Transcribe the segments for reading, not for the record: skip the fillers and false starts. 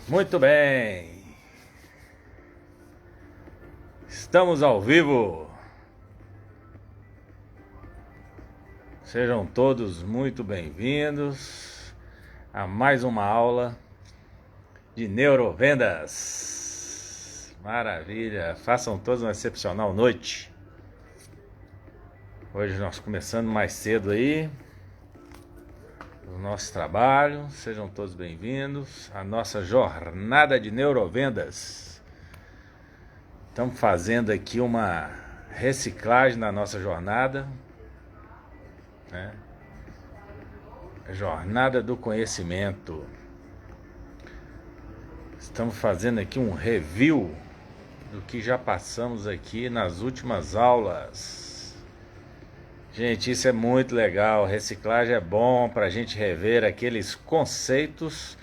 Muito bem, estamos ao vivo. Sejam todos muito bem-vindos a mais uma aula de neurovendas. Maravilha, façam todos uma excepcional noite. Hoje nós começando mais cedo aí o nosso trabalho. Sejam todos bem-vindos à nossa jornada de neurovendas. Estamos fazendo aqui uma reciclagem na nossa jornada, né? A jornada do conhecimento. Estamos fazendo aqui um review do que já passamos aqui nas últimas aulas. Gente, isso é muito legal. Reciclagem é bom para a gente rever aqueles conceitos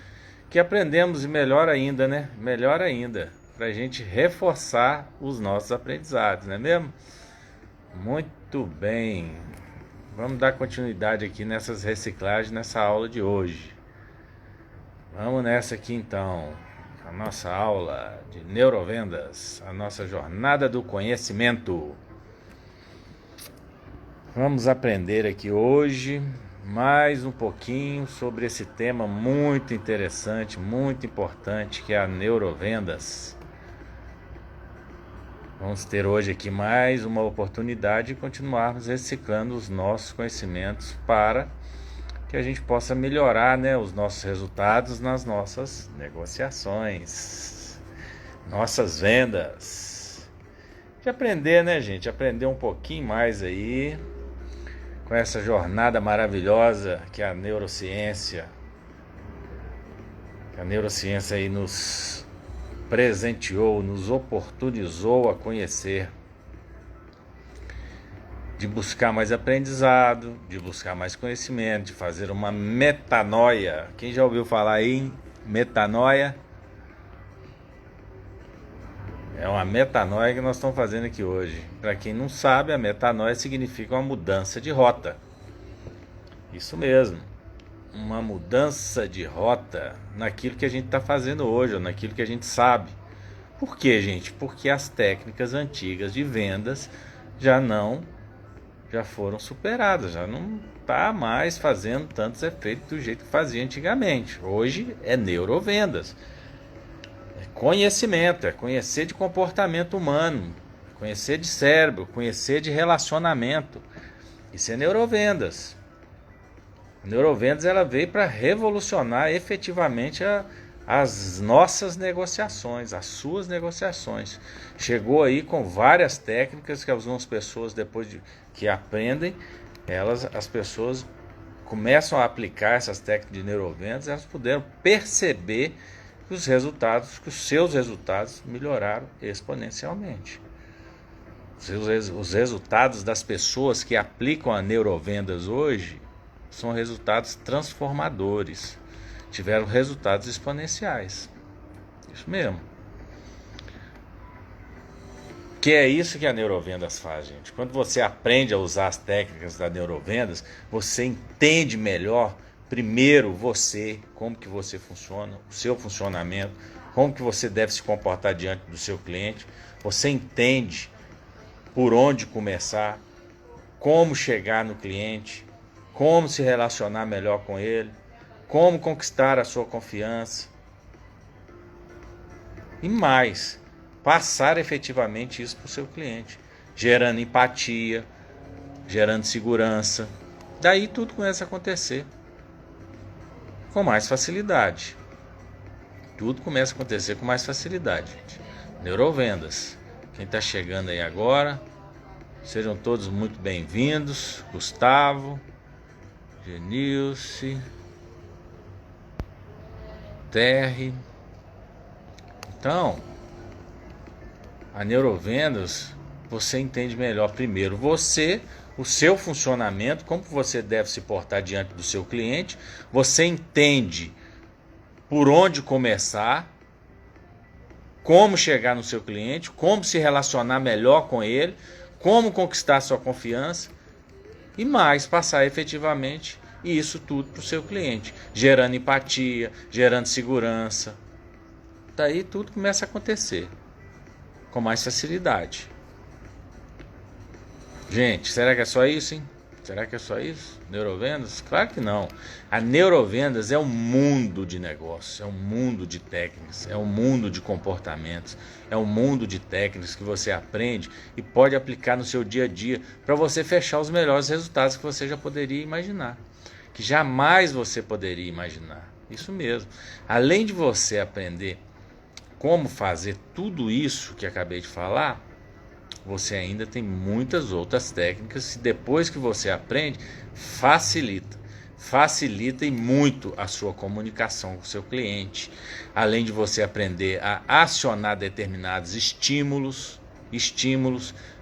que aprendemos, e melhor ainda, né? Melhor ainda, para a gente reforçar os nossos aprendizados, não é mesmo? Muito bem. Vamos dar continuidade aqui nessas reciclagens nessa aula de hoje. Vamos nessa aqui então. A nossa aula de neurovendas, a nossa jornada do conhecimento. Vamos aprender aqui hoje mais um pouquinho sobre esse tema muito interessante, muito importante, que é a neurovendas. Vamos ter hoje aqui mais uma oportunidade de continuarmos reciclando os nossos conhecimentos para que a gente possa melhorar, né, os nossos resultados nas nossas negociações, nossas vendas. De aprender, né, gente? Aprender um pouquinho mais aí com essa jornada maravilhosa que é a neurociência. A neurociência aí nos presenteou, nos oportunizou a conhecer, de buscar mais aprendizado, de buscar mais conhecimento, de fazer uma metanoia. Quem já ouviu falar aí em metanoia? É uma metanoia que nós estamos fazendo aqui hoje. Para quem não sabe, a metanoia significa uma mudança de rota. Isso mesmo, uma mudança de rota naquilo que a gente está fazendo hoje, ou naquilo que a gente sabe. Por quê, gente? Porque as técnicas antigas de vendas já foram superadas, já não está mais fazendo tantos efeitos do jeito que fazia antigamente. Hoje é neurovendas. Conhecimento, é conhecer de comportamento humano, conhecer de cérebro, conhecer de relacionamento. Isso é neurovendas. A neurovendas ela veio para revolucionar efetivamente as nossas negociações, as suas negociações. Chegou aí com várias técnicas que algumas pessoas, depois que aprendem, as pessoas começam a aplicar essas técnicas de neurovendas, elas puderam perceber que os seus resultados melhoraram exponencialmente. Os resultados das pessoas que aplicam a neurovendas hoje são resultados transformadores. Tiveram resultados exponenciais. Isso mesmo. Que é isso que a neurovendas faz, gente. Quando você aprende a usar as técnicas da neurovendas, você entende melhor primeiro você, como que você funciona, o seu funcionamento, como que você deve se comportar diante do seu cliente. Você entende por onde começar, como chegar no cliente, como se relacionar melhor com ele, como conquistar a sua confiança. E mais, passar efetivamente isso para o seu cliente, gerando empatia, gerando segurança. Daí tudo começa a acontecer com mais facilidade. Tudo começa a acontecer com mais facilidade, gente. Neurovendas. Quem está chegando aí agora, sejam todos muito bem-vindos. Gustavo, Genilce, Terry. Então, a neurovendas, você entende melhor primeiro você, o seu funcionamento, como você deve se portar diante do seu cliente. Você entende por onde começar, como chegar no seu cliente, como se relacionar melhor com ele, como conquistar sua confiança e mais, passar efetivamente e isso tudo para o seu cliente, gerando empatia, gerando segurança. Daí tudo começa a acontecer com mais facilidade. Gente, será que é só isso, hein? Será que é só isso? Neurovendas? Claro que não. A neurovendas é um mundo de negócios, é um mundo de técnicas, é um mundo de comportamentos, é um mundo de técnicas que você aprende e pode aplicar no seu dia a dia para você fechar os melhores resultados que você já poderia imaginar, que jamais você poderia imaginar. Isso mesmo. Além de você aprender como fazer tudo isso que acabei de falar, você ainda tem muitas outras técnicas que depois que você aprende, facilita e muito a sua comunicação com o seu cliente. Além de você aprender a acionar determinados estímulos,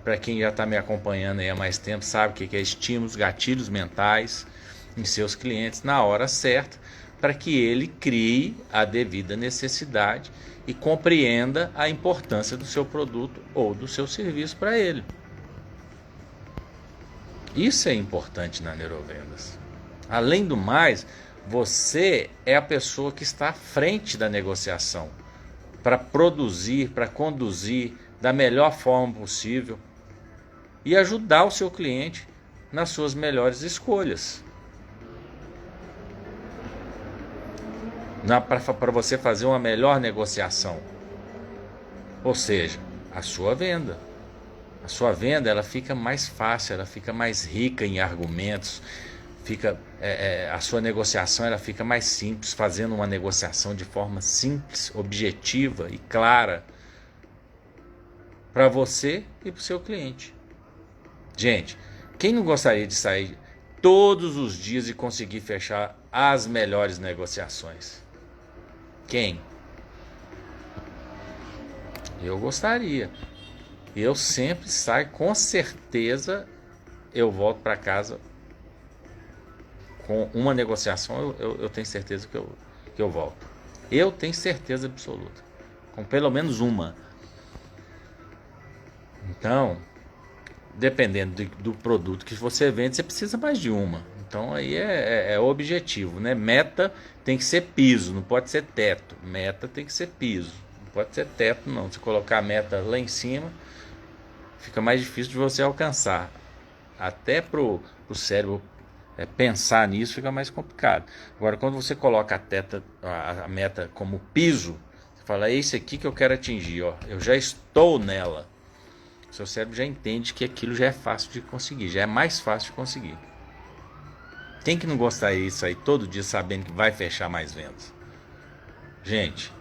para quem já está me acompanhando aí há mais tempo, sabe o que é estímulos, gatilhos mentais em seus clientes na hora certa, para que ele crie a devida necessidade e compreenda a importância do seu produto ou do seu serviço para ele. Isso é importante na neurovendas. Além do mais, você é a pessoa que está à frente da negociação para produzir, para conduzir da melhor forma possível e ajudar o seu cliente nas suas melhores escolhas. Para você fazer uma melhor negociação, ou seja, a sua venda. A sua venda ela fica mais fácil, ela fica mais rica em argumentos, a sua negociação ela fica mais simples, fazendo uma negociação de forma simples, objetiva e clara para você e para o seu cliente. Gente, quem não gostaria de sair todos os dias e conseguir fechar as melhores negociações? Quem? Eu gostaria. Eu sempre saio, com certeza eu volto para casa com uma negociação, eu tenho certeza que eu volto. Eu tenho certeza absoluta. Com pelo menos uma. Então, dependendo do produto que você vende, você precisa mais de uma. Então aí é objetivo, né? Meta tem que ser piso, não pode ser teto. Meta tem que ser piso, não pode ser teto não. Se colocar a meta lá em cima, fica mais difícil de você alcançar. Até pro cérebro pensar nisso fica mais complicado. Agora quando você coloca a meta como piso, você fala, é isso aqui que eu quero atingir, ó. Eu já estou nela. Seu cérebro já entende que aquilo já é fácil de conseguir, já é mais fácil de conseguir. Quem que não gostaria disso aí todo dia sabendo que vai fechar mais vendas? Gente,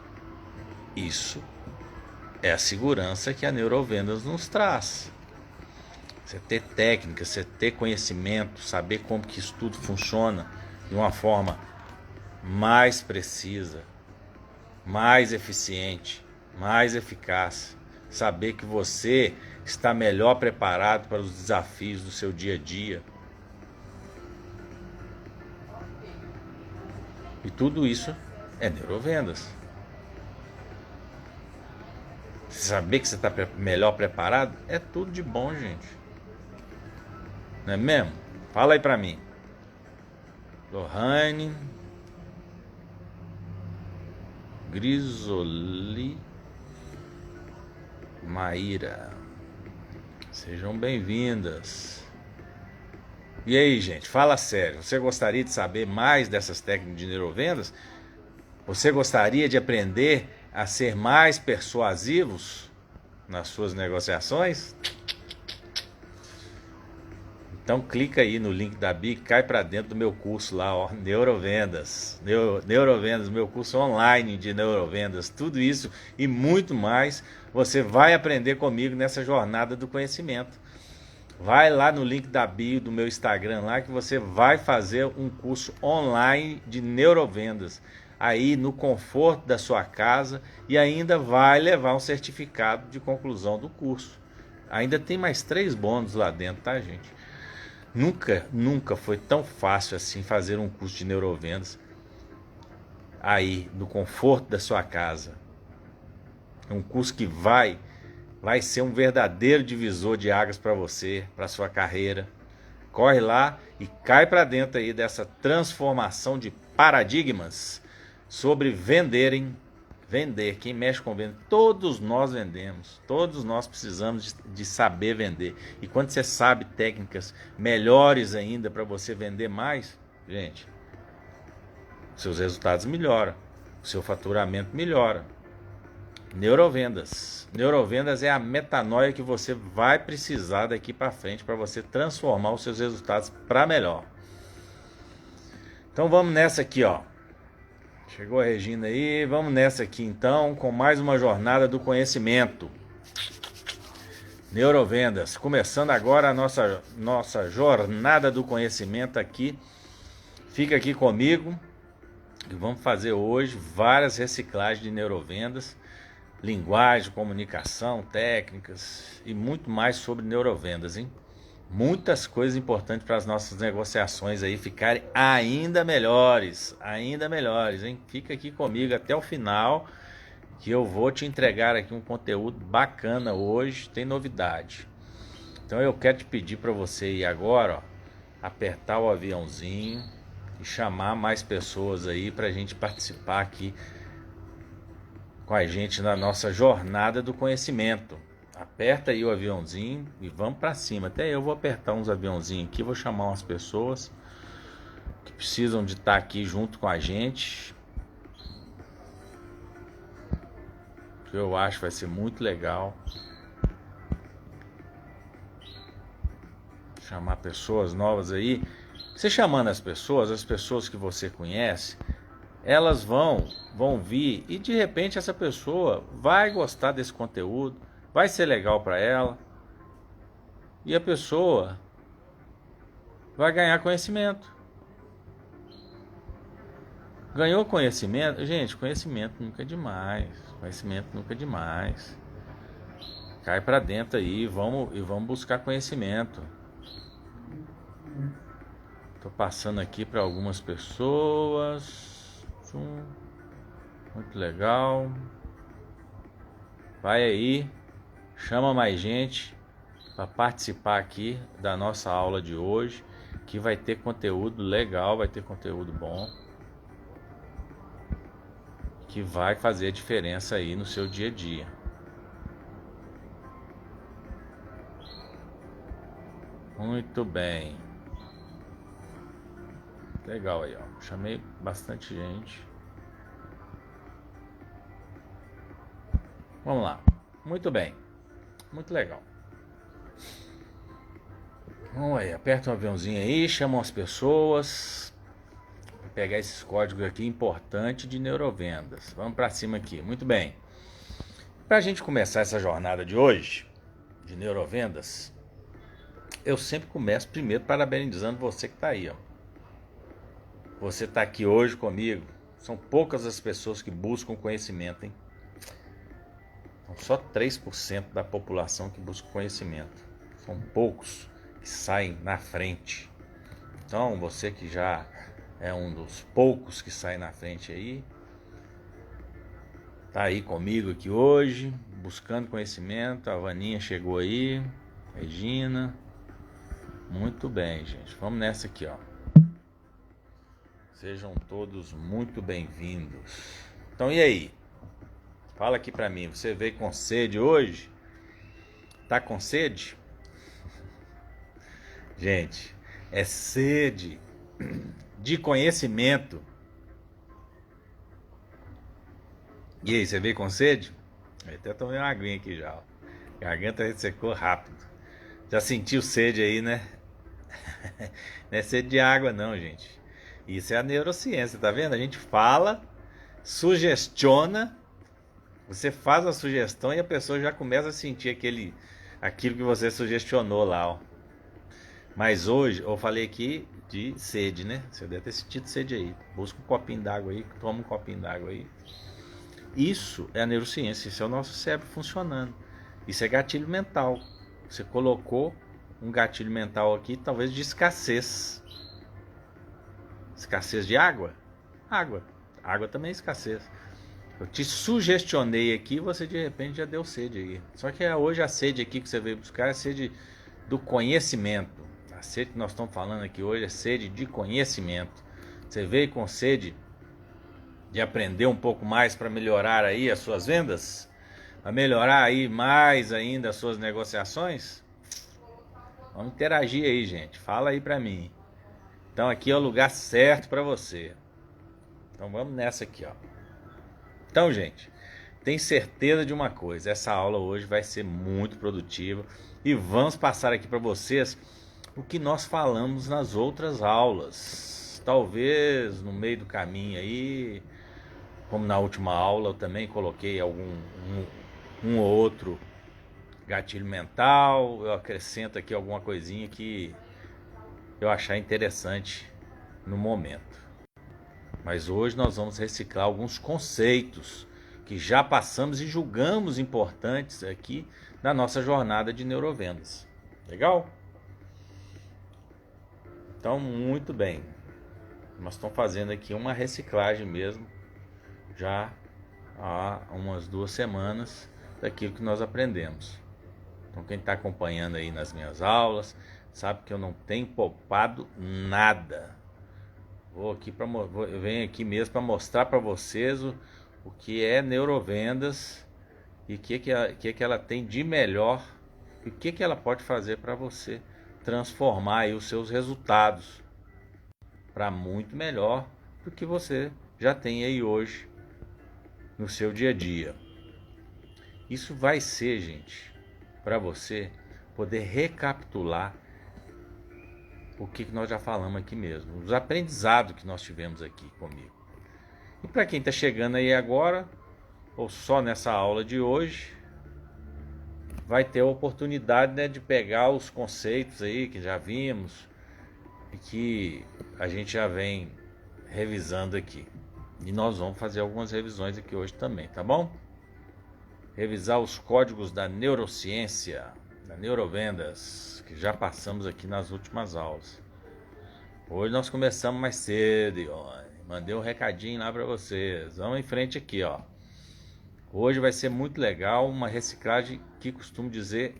isso é a segurança que a neurovendas nos traz. Você ter técnica, você ter conhecimento, saber como que isso tudo funciona de uma forma mais precisa, mais eficiente, mais eficaz. Saber que você está melhor preparado para os desafios do seu dia a dia. E tudo isso é neurovendas. Saber que você está melhor preparado é tudo de bom, gente. Não é mesmo? Fala aí pra mim. Lohane Grisoli Maíra, sejam bem-vindas. E aí, gente, fala sério, você gostaria de saber mais dessas técnicas de neurovendas? Você gostaria de aprender a ser mais persuasivos nas suas negociações? Então clica aí no link da Bi, cai para dentro do meu curso lá, ó, Neurovendas. Neurovendas, meu curso online de neurovendas, tudo isso e muito mais você vai aprender comigo nessa jornada do conhecimento. Vai lá no link da bio do meu Instagram lá que você vai fazer um curso online de neurovendas aí no conforto da sua casa e ainda vai levar um certificado de conclusão do curso. Ainda tem mais 3 bônus lá dentro, tá, gente? Nunca foi tão fácil assim fazer um curso de neurovendas aí no conforto da sua casa. É um curso que vai ser um verdadeiro divisor de águas para você, para sua carreira. Corre lá e cai para dentro aí dessa transformação de paradigmas sobre vender. Quem mexe com venda, todos nós vendemos, todos nós precisamos de saber vender. E quando você sabe técnicas melhores ainda para você vender mais, gente, seus resultados melhoram, o seu faturamento melhora. Neurovendas. Neurovendas é a metanoia que você vai precisar daqui para frente para você transformar os seus resultados para melhor. Então vamos nessa aqui, ó. Chegou a Regina aí, vamos nessa aqui então com mais uma jornada do conhecimento. Neurovendas, começando agora a nossa jornada do conhecimento aqui. Fica aqui comigo e vamos fazer hoje várias reciclagens de neurovendas, linguagem, comunicação, técnicas e muito mais sobre neurovendas, hein? Muitas coisas importantes para as nossas negociações aí ficarem ainda melhores, hein? Fica aqui comigo até o final, que eu vou te entregar aqui um conteúdo bacana hoje, tem novidade. Então eu quero te pedir para você ir agora, ó, apertar o aviãozinho e chamar mais pessoas aí para a gente participar aqui com a gente na nossa jornada do conhecimento. Aperta aí o aviãozinho e vamos para cima. Até eu vou apertar uns aviãozinhos aqui, vou chamar umas pessoas que precisam de estar aqui junto com a gente. Que eu acho que vai ser muito legal. Chamar pessoas novas aí. Você chamando as pessoas que você conhece, elas vão vir e de repente essa pessoa vai gostar desse conteúdo. Vai ser legal para ela e a pessoa vai ganhar conhecimento. Ganhou conhecimento? Gente, conhecimento nunca é demais. Conhecimento nunca é demais. Cai para dentro aí, vamos buscar conhecimento. Tô passando aqui para algumas pessoas. Muito legal. Vai aí. Chama mais gente para participar aqui da nossa aula de hoje, que vai ter conteúdo legal, vai ter conteúdo bom, que vai fazer a diferença aí no seu dia a dia. Muito bem. Legal aí, ó. Chamei bastante gente. Vamos lá. Muito bem. Muito legal. Vamos aí, aperta um aviãozinho aí, chama as pessoas. Vou pegar esses códigos aqui importantes de neurovendas. Vamos para cima aqui. Muito bem. Para a gente começar essa jornada de hoje, de neurovendas, eu sempre começo primeiro parabenizando você que está aí, ó. Você está aqui hoje comigo. São poucas as pessoas que buscam conhecimento, hein? Só 3% da população que busca conhecimento. São poucos que saem na frente. Então, você que já é um dos poucos que sai na frente aí, tá aí comigo aqui hoje, buscando conhecimento. A Vaninha chegou aí, Regina. Muito bem, gente. Vamos nessa aqui, ó. Sejam todos muito bem-vindos. Então, e aí? Fala aqui pra mim, você veio com sede hoje? Tá com sede? Gente, é sede de conhecimento. E aí, você veio com sede? Eu até tomei uma aguinha aqui já, ó. A garganta ressecou rápido. Já sentiu sede aí, né? Não é sede de água não, gente. Isso é a neurociência, tá vendo? A gente fala, sugestiona. Você faz a sugestão e a pessoa já começa a sentir aquilo que você sugestionou lá, ó. Mas hoje eu falei aqui de sede, né? Você deve ter sentido sede aí. Busca um copinho d'água aí, toma um copinho d'água aí. Isso é a neurociência, isso é o nosso cérebro funcionando. Isso é gatilho mental. Você colocou um gatilho mental aqui, talvez de escassez. Escassez de água? Água. Água também é escassez. Eu te sugestionei aqui, você de repente já deu sede aí. Só que hoje a sede aqui que você veio buscar é a sede do conhecimento. A A sede que nós estamos falando aqui hoje é sede de conhecimento. Você veio com sede de aprender um pouco mais para melhorar aí as suas vendas? Para melhorar aí mais ainda as suas negociações? Vamos interagir aí, gente. Fala aí para mim. Então aqui é o lugar certo para você. Então vamos nessa aqui, ó. Então, gente, tem certeza de uma coisa. Essa aula hoje vai ser muito produtiva. E vamos passar aqui para vocês o que nós falamos nas outras aulas. Talvez no meio do caminho aí, como na última aula, eu também coloquei um ou outro gatilho mental. Eu acrescento aqui alguma coisinha que eu achar interessante no momento. Mas hoje nós vamos reciclar alguns conceitos que já passamos e julgamos importantes aqui na nossa jornada de neurovendas. Legal? Então, muito bem. Nós estamos fazendo aqui uma reciclagem mesmo, já há umas 2 semanas, daquilo que nós aprendemos. Então, quem está acompanhando aí nas minhas aulas, sabe que eu não tenho poupado nada. Eu venho aqui mesmo para mostrar para vocês o que é neurovendas e o que ela tem de melhor e o que ela pode fazer para você transformar aí os seus resultados para muito melhor do que você já tem aí hoje no seu dia a dia. Isso vai ser, gente, para você poder recapitular o que nós já falamos aqui mesmo, os aprendizados que nós tivemos aqui comigo. E para quem está chegando aí agora, ou só nessa aula de hoje, vai ter a oportunidade, né, de pegar os conceitos aí que já vimos e que a gente já vem revisando aqui. E nós vamos fazer algumas revisões aqui hoje também, tá bom? Revisar os códigos da neurociência, da neurovendas, que já passamos aqui nas últimas aulas. Hoje nós começamos mais cedo, ó. Mandei um recadinho lá para vocês. Vamos em frente aqui, ó. Hoje vai ser muito legal, uma reciclagem que costumo dizer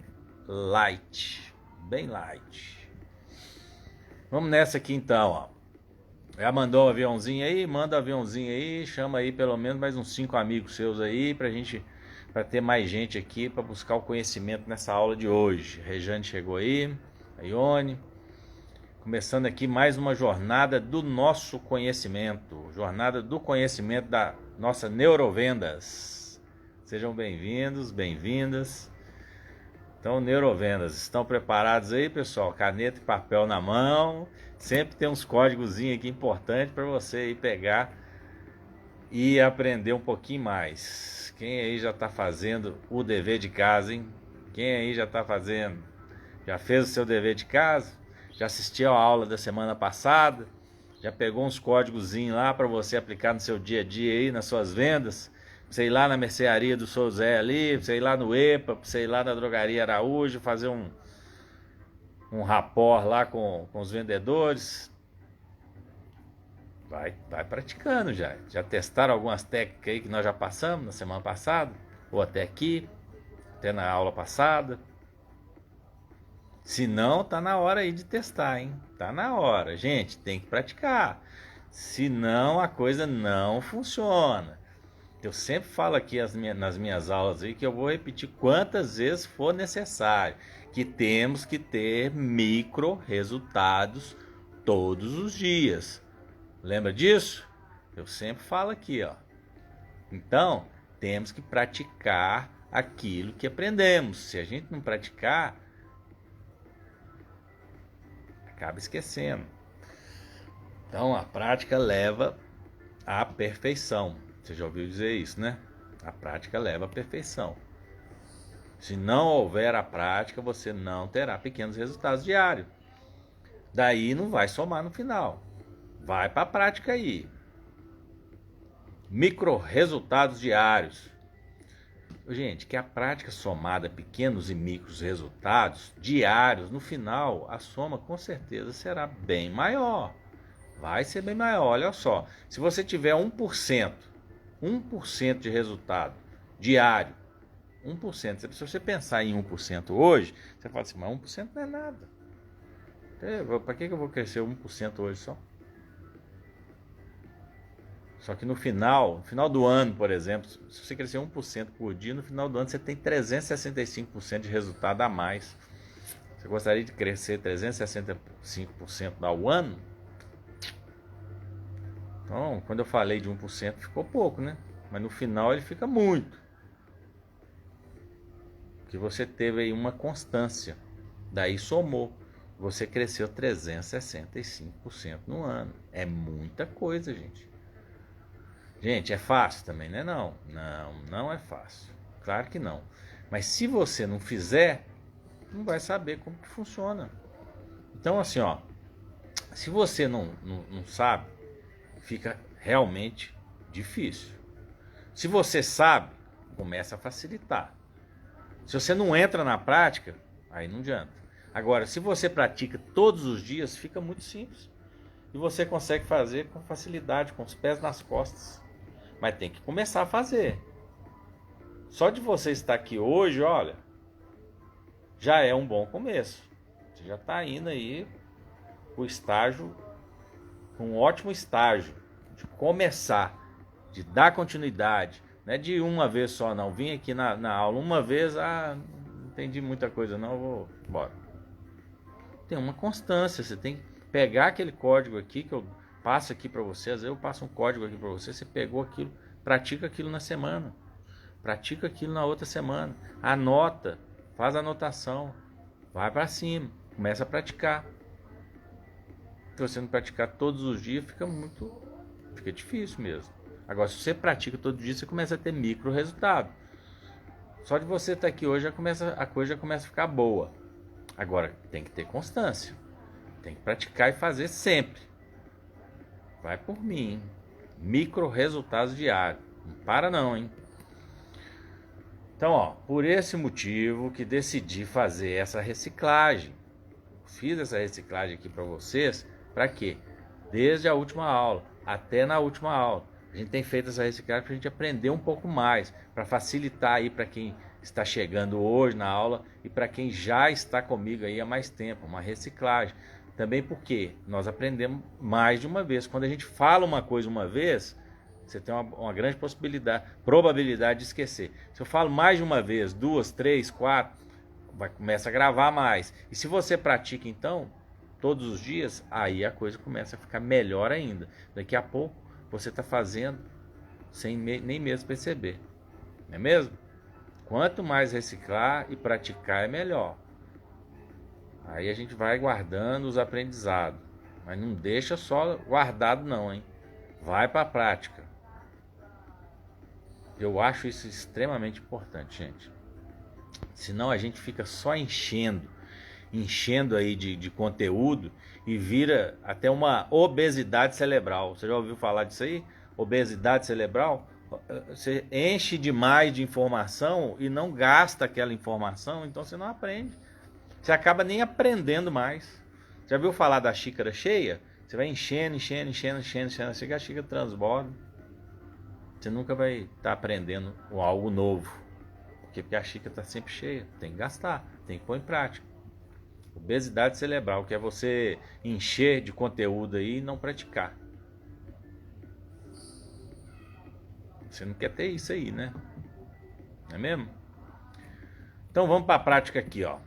light, bem light. Vamos nessa aqui então, ó. Já mandou um aviãozinho aí? Manda um aviãozinho aí, chama aí pelo menos mais uns 5 amigos seus aí para ter mais gente aqui para buscar o conhecimento nessa aula de hoje. A Rejane chegou aí, a Ione. Começando aqui mais uma jornada do nosso conhecimento, jornada do conhecimento da nossa neurovendas. Sejam bem-vindos, bem-vindas. Então, neurovendas, estão preparados aí, pessoal? Caneta e papel na mão. Sempre tem uns códigozinhos aqui importantes para você aí pegar e aprender um pouquinho mais. Quem aí já está fazendo o dever de casa, hein? Quem aí já está fazendo? Já fez o seu dever de casa? Já assistiu a aula da semana passada? Já pegou uns códigozinhos lá para você aplicar no seu dia a dia aí, nas suas vendas? Pra você ir lá na mercearia do Sou Zé ali, pra você ir lá no EPA, pra você ir lá na drogaria Araújo, fazer um rapport lá com os vendedores. Vai praticando já. Já testaram algumas técnicas aí que nós já passamos na semana passada? Ou até aqui, até na aula passada? Se não, tá na hora aí de testar, hein? Tá na hora. Gente, tem que praticar. Senão a coisa não funciona. Eu sempre falo aqui nas minhas aulas aí que eu vou repetir quantas vezes for necessário. Que temos que ter micro resultados todos os dias. Lembra disso? Eu sempre falo aqui, ó. Então, temos que praticar aquilo que aprendemos. Se a gente não praticar, acaba esquecendo. Então, a prática leva à perfeição. Você já ouviu dizer isso, né? A prática leva à perfeição. Se não houver a prática, você não terá pequenos resultados diários. Daí não vai somar no final. Vai para a prática aí. Micro resultados diários. Gente, que a prática somada a pequenos e micros resultados diários, no final, a soma com certeza será bem maior. Vai ser bem maior, olha só. Se você tiver 1% de resultado diário, 1%. Se você pensar em 1% hoje, você fala assim, mas 1% não é nada. Para que eu vou crescer 1% hoje só? Só que no final do ano, por exemplo, se você crescer 1% por dia, no final do ano você tem 365% de resultado a mais. Você gostaria de crescer 365% ao ano? Então, quando eu falei de 1%, ficou pouco, né? Mas no final ele fica muito. Porque você teve aí uma constância. Daí somou. Você cresceu 365% no ano. É muita coisa, gente. Gente, é fácil também, né? Não é fácil. Claro que não. Mas se você não fizer, não vai saber como que funciona. Então, assim, ó, se você não sabe, fica realmente difícil. Se você sabe, começa a facilitar. Se você não entra na prática, aí não adianta. Agora, se você pratica todos os dias, fica muito simples. E você consegue fazer com facilidade, com os pés nas costas. Mas tem que começar a fazer. Só de você estar aqui hoje, olha, já é um bom começo. Você já está indo aí o estágio, um ótimo estágio de começar, de dar continuidade. Não é de uma vez só, não. Vim aqui na aula uma vez, não entendi muita coisa, não, vou embora. Tem uma constância, você tem que pegar aquele código aqui que eu passo aqui para você, às vezes eu passo um código aqui para você, você pegou aquilo, pratica aquilo na semana, pratica aquilo na outra semana, anota, faz a anotação, vai para cima, começa a praticar. Se você não praticar todos os dias, fica difícil mesmo. Agora, se você pratica todo dia, você começa a ter micro resultado. Só de você estar aqui hoje, a coisa já começa a ficar boa. Agora, tem que ter constância. Tem que praticar e fazer sempre. Vai por mim, hein? Micro resultados diários. Não para não, hein? Então, ó, por esse motivo que decidi fazer essa reciclagem. Fiz essa reciclagem aqui para vocês. Para quê? Desde a última aula até na última aula. A gente tem feito essa reciclagem para a gente aprender um pouco mais, para facilitar aí para quem está chegando hoje na aula e para quem já está comigo aí há mais tempo, uma reciclagem. Também porque nós aprendemos mais de uma vez. Quando a gente fala uma coisa uma vez, você tem uma grande probabilidade de esquecer. Se eu falo mais de uma vez, 2, 3, 4, começa a gravar mais. E se você pratica então, todos os dias, aí a coisa começa a ficar melhor ainda. Daqui a pouco você está fazendo sem nem mesmo perceber. Não é mesmo? Quanto mais reciclar e praticar é melhor. Aí a gente vai guardando os aprendizados. Mas não deixa só guardado não, hein? Vai para a prática. Eu acho isso extremamente importante, gente. Senão a gente fica só enchendo aí de conteúdo e vira até uma obesidade cerebral. Você já ouviu falar disso aí? Obesidade cerebral? Você enche demais de informação e não gasta aquela informação, então você não aprende. Você acaba nem aprendendo mais. Já viu falar da xícara cheia? Você vai enchendo, assim que a xícara transborda. Você nunca vai estar aprendendo algo novo. Porque a xícara está sempre cheia. Tem que gastar, tem que pôr em prática. Obesidade cerebral, que é você encher de conteúdo aí e não praticar. Você não quer ter isso aí, né? Não é mesmo? Então vamos para a prática aqui, ó.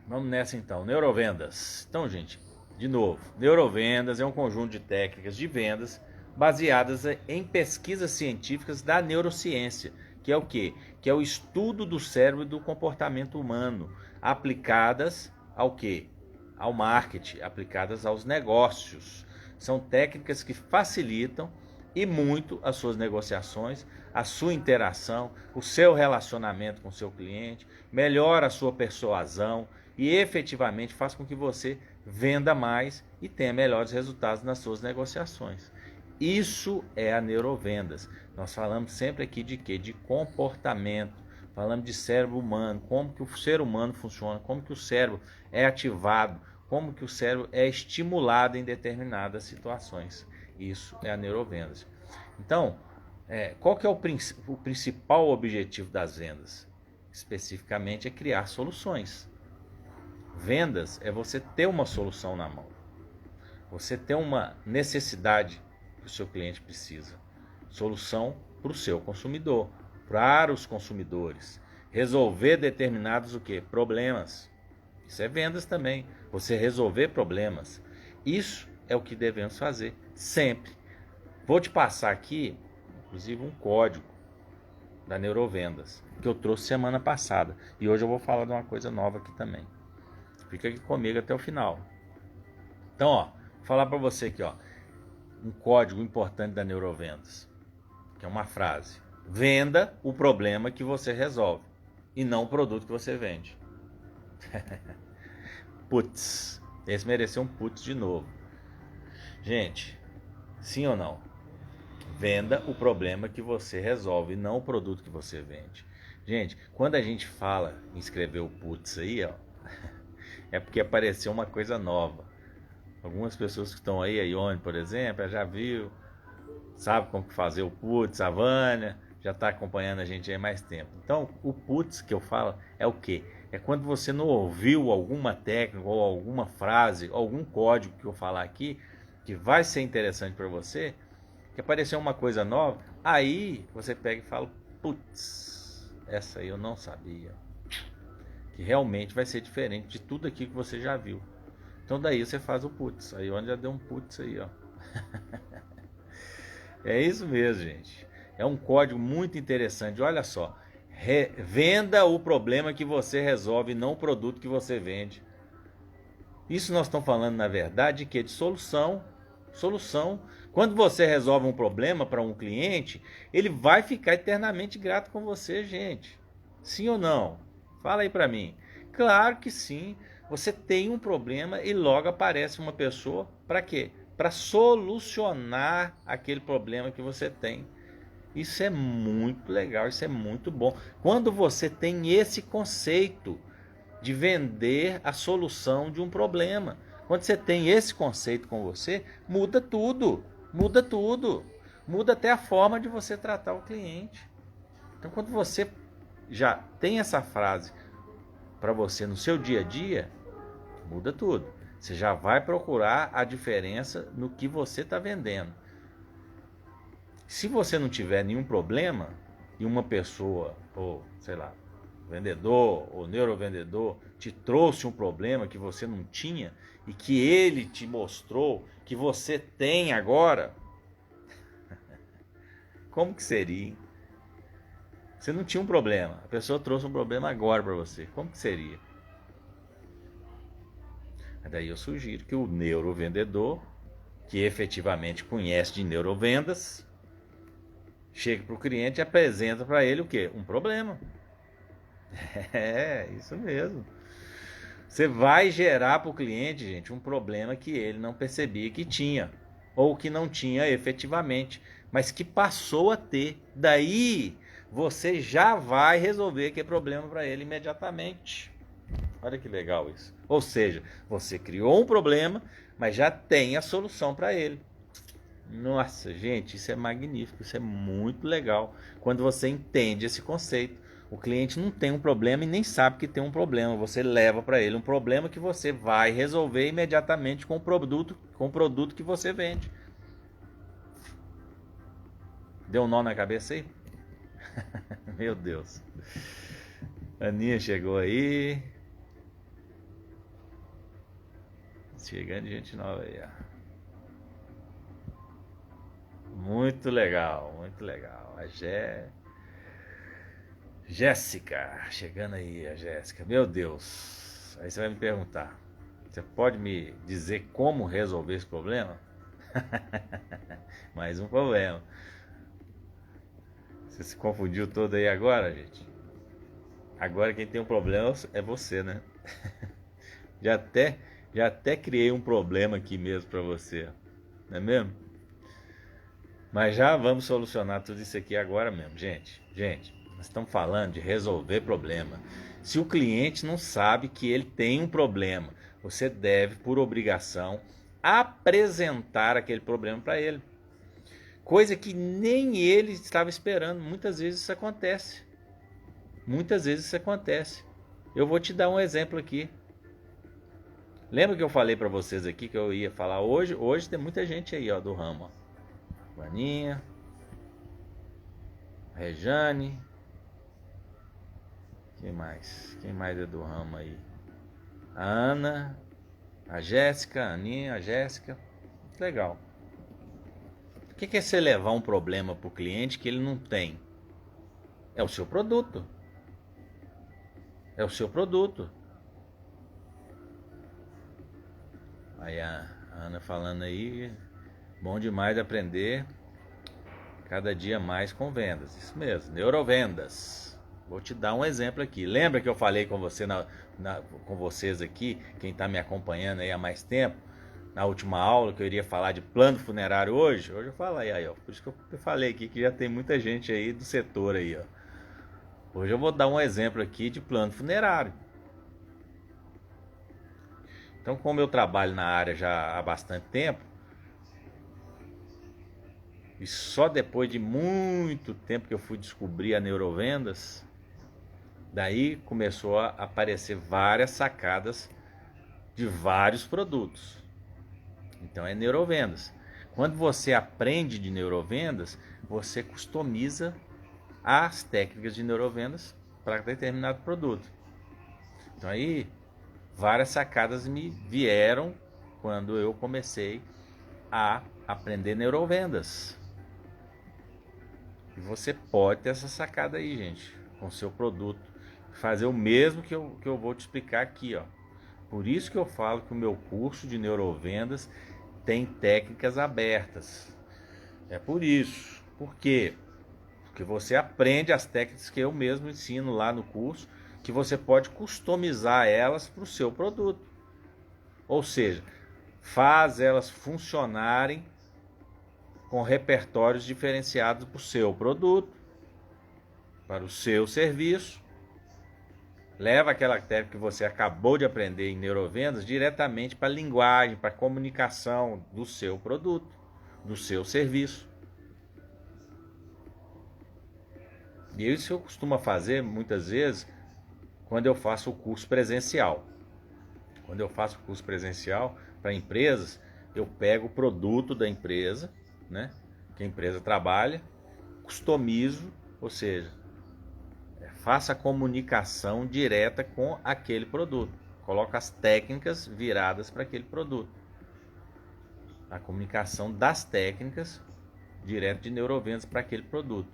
Vamos nessa então. Neurovendas. Então, gente, de novo, neurovendas é um conjunto de técnicas de vendas baseadas em pesquisas científicas da neurociência, que é o quê? Que é o estudo do cérebro e do comportamento humano, aplicadas ao quê? Ao marketing, aplicadas aos negócios. São técnicas que facilitam e muito as suas negociações, a sua interação, o seu relacionamento com o seu cliente, melhora a sua persuasão e efetivamente faz com que você venda mais e tenha melhores resultados nas suas negociações. Isso é a neurovendas. Nós falamos sempre aqui de quê? De comportamento. Falamos de cérebro humano, como que o ser humano funciona, como que o cérebro é ativado, como que o cérebro é estimulado em determinadas situações. Isso é a neurovendas. Então, qual que é o principal objetivo das vendas? Especificamente é criar soluções. Vendas é você ter uma solução na mão. Você ter uma necessidade que o seu cliente precisa. Solução para o seu consumidor, para os consumidores. Resolver determinados o quê? Problemas. Isso é vendas também. Você resolver problemas. Isso é o que devemos fazer sempre. Vou te passar aqui, inclusive, um código da Neurovendas que eu trouxe semana passada. E hoje eu vou falar de uma coisa nova aqui também. Fica aqui comigo até o final. Então, ó, vou falar para você aqui, ó, um código importante da Neurovendas, que é uma frase: venda o problema que você resolve e não o produto que você vende. Putz, esse mereceu um putz de novo. Gente, sim ou não? Venda o problema que você resolve e não o produto que você vende. Gente, quando a gente fala em escrever o putz aí, ó, é porque apareceu uma coisa nova. Algumas pessoas que estão aí, a Ione, por exemplo, já viu, sabe como fazer o putz, a Vânia, já está acompanhando a gente aí há mais tempo. Então, o putz que eu falo é o quê? É quando você não ouviu alguma técnica ou alguma frase, algum código que eu falar aqui, que vai ser interessante para você, que apareceu uma coisa nova, aí você pega e fala, putz, essa aí eu não sabia. Que realmente vai ser diferente de tudo aqui que você já viu. Então daí você faz o putz. Aí onde já deu um putz aí, ó. É isso mesmo, gente. É um código muito interessante. Olha só. Venda o problema que você resolve, não o produto que você vende. Isso nós estamos falando, na verdade, de quê? De solução. Solução. Quando você resolve um problema para um cliente, ele vai ficar eternamente grato com você, gente. Sim ou não? Fala aí para mim. Claro que sim. Você tem um problema e logo aparece uma pessoa para quê? Para solucionar aquele problema que você tem. Isso é muito legal, isso é muito bom. Quando você tem esse conceito de vender a solução de um problema, quando você tem esse conceito com você, muda tudo, muda tudo. Muda até a forma de você tratar o cliente. Então, quando você já tem essa frase para você no seu dia a dia, muda tudo. Você já vai procurar a diferença no que você está vendendo. Se você não tiver nenhum problema e uma pessoa, ou sei lá, vendedor ou neurovendedor, te trouxe um problema que você não tinha e que ele te mostrou que você tem agora, como que seria, hein? Você não tinha um problema, a pessoa trouxe um problema agora para você, como que seria? Daí eu sugiro que o neurovendedor, que efetivamente conhece de neurovendas, chegue para o cliente e apresenta para ele o quê? Um problema. É, isso mesmo. Você vai gerar para o cliente, gente, um problema que ele não percebia que tinha, ou que não tinha efetivamente, mas que passou a ter. Daí você já vai resolver aquele problema para ele imediatamente. Olha que legal isso. Ou seja, você criou um problema, mas já tem a solução para ele. Nossa, gente, isso é magnífico, isso é muito legal. Quando você entende esse conceito, o cliente não tem um problema e nem sabe que tem um problema. Você leva para ele um problema que você vai resolver imediatamente com o produto que você vende. Deu um nó na cabeça aí? Meu Deus. Aninha chegou aí. Chegando gente nova aí, ó. Muito legal, muito legal. A Jéssica, chegando aí, a Jéssica. Meu Deus. Aí você vai me perguntar, você pode me dizer como resolver esse problema? Mais um problema. Você se confundiu todo aí agora, gente? Agora quem tem um problema é você, né? Já até criei um problema aqui mesmo para você, não é mesmo? Mas já vamos solucionar tudo isso aqui agora mesmo, gente. Gente, nós estamos falando de resolver problema. Se o cliente não sabe que ele tem um problema, você deve, por obrigação, apresentar aquele problema para ele. Coisa que nem ele estava esperando. Muitas vezes isso acontece. Muitas vezes isso acontece. Eu vou te dar um exemplo aqui. Lembra que eu falei para vocês aqui que eu ia falar hoje? Hoje tem muita gente aí, ó, do ramo, ó. Vaninha, Rejane, quem mais? Quem mais é do ramo aí? A Ana, a Jéssica, a Aninha, a Jéssica. Legal. O que é você levar um problema para o cliente que ele não tem? É o seu produto. É o seu produto. Aí a Ana falando aí, bom demais aprender cada dia mais com vendas. Isso mesmo, neurovendas. Vou te dar um exemplo aqui. Lembra que eu falei com você com vocês aqui, quem está me acompanhando aí há mais tempo, na última aula, que eu iria falar de plano funerário hoje? Hoje eu falei aí, ó. Por isso que eu falei aqui que já tem muita gente aí do setor aí, ó. Hoje eu vou dar um exemplo aqui de plano funerário. Então, como eu trabalho na área já há bastante tempo, e só depois de muito tempo que eu fui descobrir a neurovendas, daí começou a aparecer várias sacadas de vários produtos. Então é neurovendas. Quando você aprende de neurovendas, você customiza as técnicas de neurovendas para determinado produto. Então aí várias sacadas me vieram quando eu comecei a aprender neurovendas. E você pode ter essa sacada aí, gente, com o seu produto. Fazer o mesmo que eu vou te explicar aqui, ó. Por isso que eu falo que o meu curso de neurovendas tem técnicas abertas. É por isso. Por quê? Porque você aprende as técnicas que eu mesmo ensino lá no curso, que você pode customizar elas para o seu produto. Ou seja, faz elas funcionarem com repertórios diferenciados para o seu produto, para o seu serviço. Leva aquela técnica que você acabou de aprender em neurovendas diretamente para a linguagem, para a comunicação do seu produto, do seu serviço. E isso eu costumo fazer muitas vezes quando eu faço o curso presencial. Quando eu faço o curso presencial para empresas, eu pego o produto da empresa, né, que a empresa trabalha, customizo, ou seja, faça a comunicação direta com aquele produto. Coloco as técnicas viradas para aquele produto. A comunicação das técnicas direto de neurovendas para aquele produto.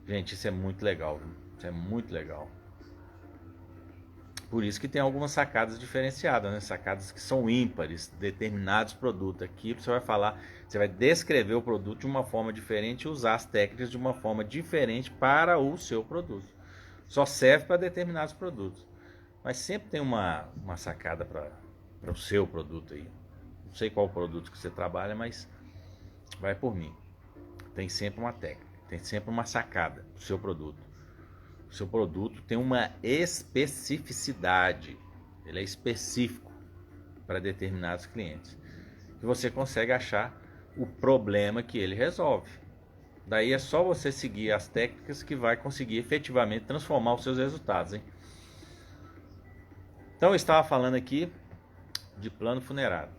Gente, isso é muito legal, viu? Isso é muito legal. Por isso que tem algumas sacadas diferenciadas, né? Sacadas que são ímpares, determinados produtos. Aqui você vai falar, você vai descrever o produto de uma forma diferente e usar as técnicas de uma forma diferente para o seu produto. Só serve para determinados produtos. Mas sempre tem uma sacada para o seu produto aí. Não sei qual produto que você trabalha, mas vai por mim. Tem sempre uma técnica, tem sempre uma sacada do seu produto. O seu produto tem uma especificidade, ele é específico para determinados clientes. E você consegue achar o problema que ele resolve. Daí é só você seguir as técnicas que vai conseguir efetivamente transformar os seus resultados, hein? Então eu estava falando aqui de plano funerário.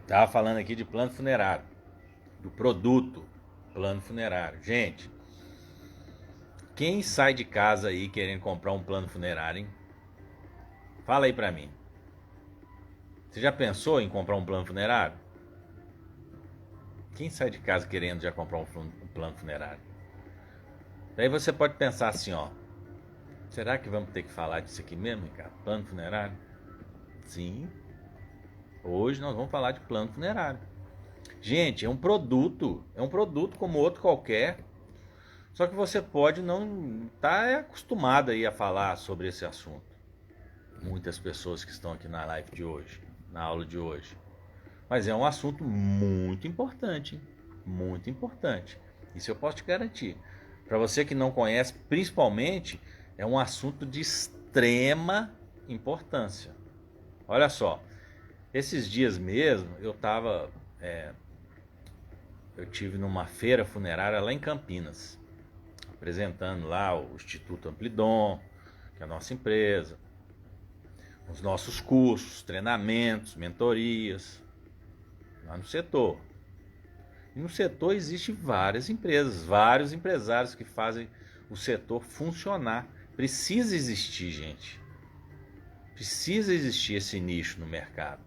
Estava falando aqui de plano funerário, do produto plano funerário. Gente, quem sai de casa aí querendo comprar um plano funerário, hein? Fala aí pra mim. Você já pensou em comprar um plano funerário? Quem sai de casa querendo já comprar um plano funerário? Daí você pode pensar assim, ó. Será que vamos ter que falar disso aqui mesmo, Ricardo? Plano funerário? Sim. Hoje nós vamos falar de plano funerário. Gente, é um produto como outro qualquer. Só que você pode não estar acostumado aí a falar sobre esse assunto. Muitas pessoas que estão aqui na live de hoje, na aula de hoje. Mas é um assunto muito importante, hein? Muito importante. Isso eu posso te garantir. Para você que não conhece, principalmente, é um assunto de extrema importância. Olha só, esses dias mesmo eu tive numa feira funerária lá em Campinas, apresentando lá o Instituto Amplidon, que a nossa empresa, os nossos cursos, treinamentos, mentorias, lá no setor. E no setor existem várias empresas, vários empresários que fazem o setor funcionar. Precisa existir, gente. Precisa existir esse nicho no mercado.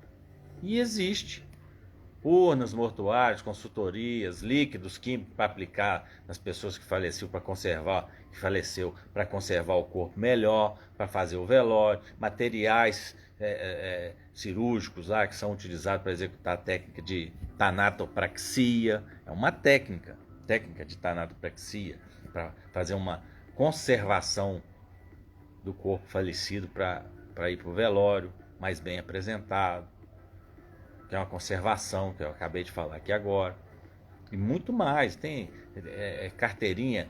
E existe. Urnas mortuárias, consultorias, líquidos químicos para aplicar nas pessoas que faleceu para conservar o corpo melhor, para fazer o velório, materiais cirúrgicos lá que são utilizados para executar a técnica de tanatopraxia. É uma técnica de tanatopraxia para fazer uma conservação do corpo falecido para ir para o velório mais bem apresentado, que é uma conservação, que eu acabei de falar aqui agora, e muito mais. Tem carteirinha,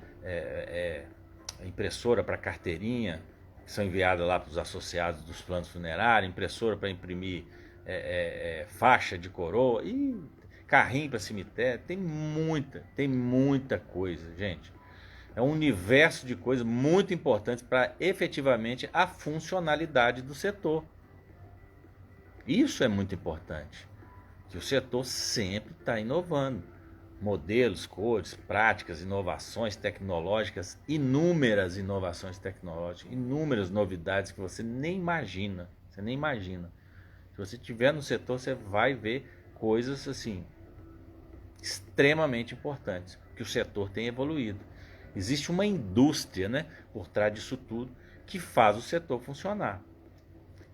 impressora para carteirinha, que são enviadas lá para os associados dos planos funerários, impressora para imprimir faixa de coroa, e carrinho para cemitério. Tem muita coisa, gente. É um universo de coisas muito importantes para efetivamente a funcionalidade do setor. Isso é muito importante, que o setor sempre está inovando. Modelos, cores, práticas, inovações tecnológicas, inúmeras inovações tecnológicas, inúmeras novidades que você nem imagina. Se você estiver no setor, você vai ver coisas assim extremamente importantes, que o setor tem evoluído. Existe uma indústria, né, por trás disso tudo, que faz o setor funcionar.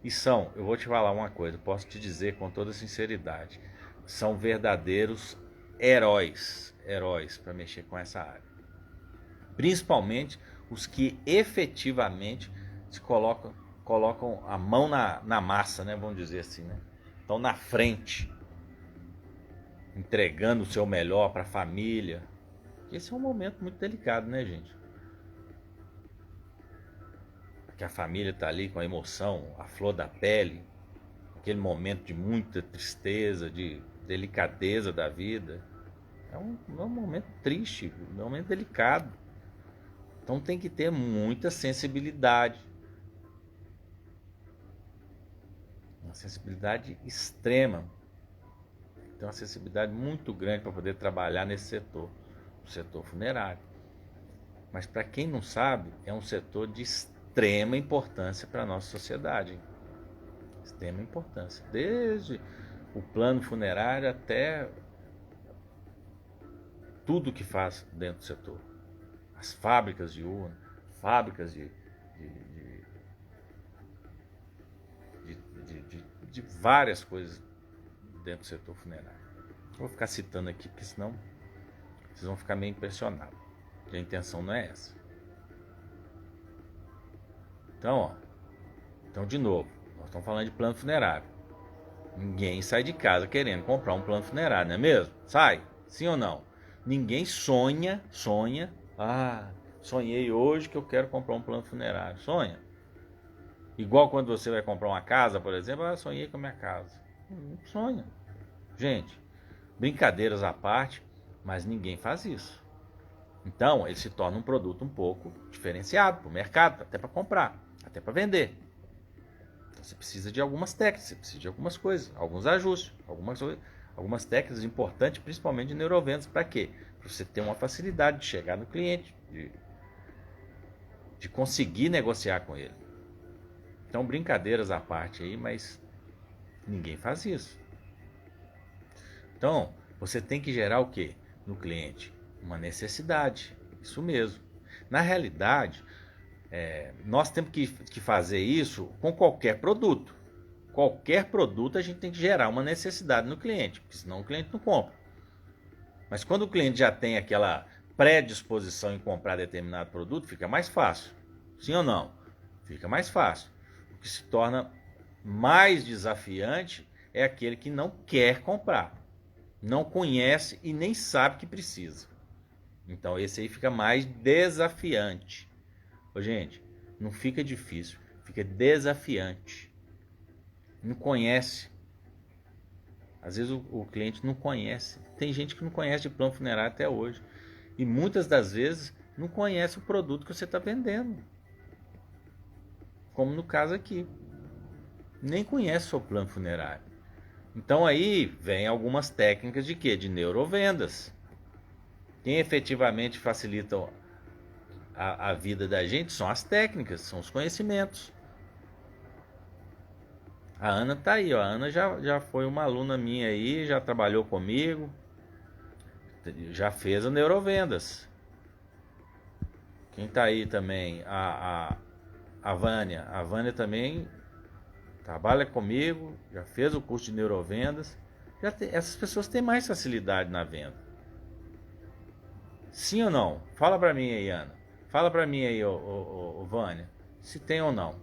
E eu vou te falar uma coisa, posso te dizer com toda sinceridade, são verdadeiros heróis para mexer com essa área. Principalmente os que efetivamente se colocam a mão na massa, né, vamos dizer assim, né? Estão na frente, entregando o seu melhor para a família. Esse é um momento muito delicado, né, gente? Que a família está ali com a emoção, a flor da pele, aquele momento de muita tristeza, de delicadeza da vida. É um momento triste, um momento delicado. Então tem que ter muita sensibilidade. Uma sensibilidade extrema. Tem uma sensibilidade muito grande para poder trabalhar nesse setor, o setor funerário. Mas para quem não sabe, é um setor de extrema importância para a nossa sociedade. Extrema importância. Desde o plano funerário até tudo que faz dentro do setor. As fábricas de urna, fábricas de várias coisas dentro do setor funerário. Vou ficar citando aqui, porque senão vocês vão ficar meio impressionados. E a intenção não é essa. Então, de novo, nós estamos falando de plano funerário. Ninguém sai de casa querendo comprar um plano funerário, não é mesmo? Sai? Sim ou não? Ninguém sonha, sonhei hoje que eu quero comprar um plano funerário. Sonha. Igual quando você vai comprar uma casa, por exemplo, sonhei com a minha casa. Não sonha. Gente, brincadeiras à parte, mas ninguém faz isso. Então, ele se torna um produto um pouco diferenciado para o mercado, até para comprar, até para vender. Então, você precisa de algumas técnicas, você precisa de algumas coisas, alguns ajustes, algumas técnicas importantes, principalmente de neurovendas. Para quê? Para você ter uma facilidade de chegar no cliente, de conseguir negociar com ele. Então, brincadeiras à parte aí, mas ninguém faz isso. Então, você tem que gerar o quê no cliente? Uma necessidade, isso mesmo. Na realidade, nós temos que fazer isso com qualquer produto. Qualquer produto a gente tem que gerar uma necessidade no cliente, porque senão o cliente não compra. Mas quando o cliente já tem aquela predisposição em comprar determinado produto, fica mais fácil. Sim ou não? Fica mais fácil. O que se torna mais desafiante é aquele que não quer comprar, não conhece e nem sabe que precisa. Então esse aí fica mais desafiante. Ô, gente, não fica difícil, fica desafiante. Não conhece. Às vezes o cliente não conhece. Tem gente que não conhece de plano funerário até hoje. E muitas das vezes não conhece o produto que você está vendendo. como no caso aqui. Nem conhece o seu plano funerário. Então aí vem algumas técnicas de quê? De neurovendas. Quem efetivamente facilita a vida da gente são as técnicas, são os conhecimentos. A Ana tá aí, ó. A Ana já foi uma aluna minha aí, já trabalhou comigo, já fez a neurovendas. Quem tá aí também? A Vânia. A Vânia também trabalha comigo, já fez o curso de neurovendas. Essas pessoas têm mais facilidade na venda. Sim ou não? Fala pra mim aí, Ana. Fala pra mim aí, Vânia, se tem ou não.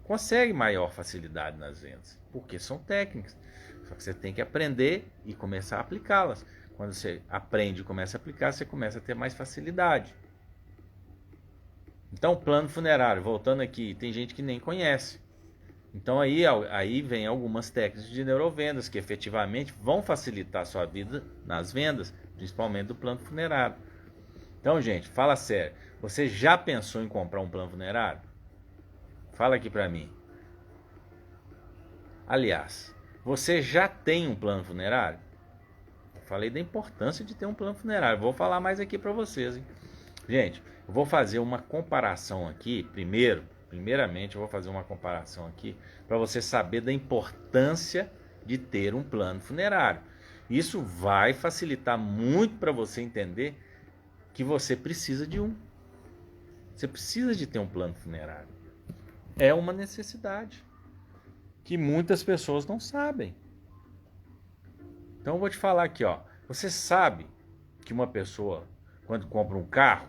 Consegue maior facilidade nas vendas, porque são técnicas. Só que você tem que aprender e começar a aplicá-las. Quando você aprende e começa a aplicar, você começa a ter mais facilidade. Então, plano funerário, voltando aqui, tem gente que nem conhece. Então aí vem algumas técnicas de neurovendas que efetivamente vão facilitar a sua vida nas vendas, principalmente do plano funerário. Então, gente, fala sério. Você já pensou em comprar um plano funerário? Fala aqui pra mim. Aliás, você já tem um plano funerário? Eu falei da importância de ter um plano funerário. Vou falar mais aqui pra vocês, hein? Gente, eu vou fazer uma comparação aqui. Primeiramente, eu vou fazer uma comparação aqui para você saber da importância de ter um plano funerário. Isso vai facilitar muito para você entender que você precisa de um. Você precisa de ter um plano funerário. É uma necessidade que muitas pessoas não sabem. Então eu vou te falar aqui, ó. Você sabe que uma pessoa, quando compra um carro,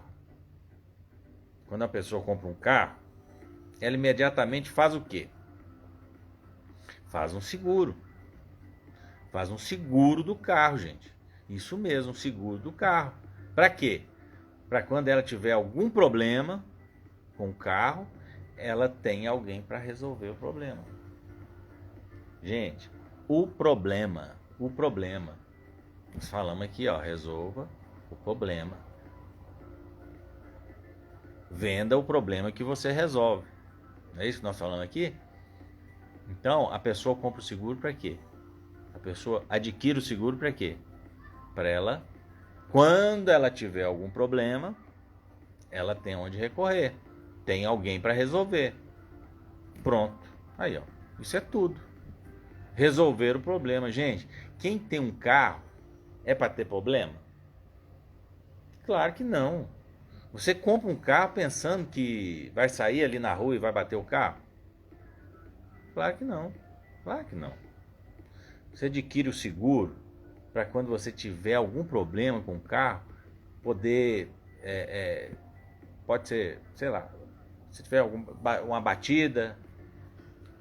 quando a pessoa compra um carro, ela imediatamente faz o quê? Faz um seguro. Faz um seguro do carro, gente. Isso mesmo, um seguro do carro. Para quê? Para quando ela tiver algum problema com o carro, ela tem alguém para resolver o problema. Gente, o problema, nós falamos aqui, ó, resolva o problema. Venda o problema que você resolve. Não é isso que nós falamos aqui? Então, a pessoa compra o seguro para quê? A pessoa adquire o seguro para quê? Para ela, quando ela tiver algum problema, ela tem onde recorrer. Tem alguém para resolver. Pronto. Aí, ó. Isso é tudo. Resolver o problema. Gente, quem tem um carro é para ter problema? Claro que não. Você compra um carro pensando que vai sair ali na rua e vai bater o carro? Claro que não. Claro que não. Você adquire o seguro para quando você tiver algum problema com o carro, poder, pode ser, sei lá, se tiver uma batida,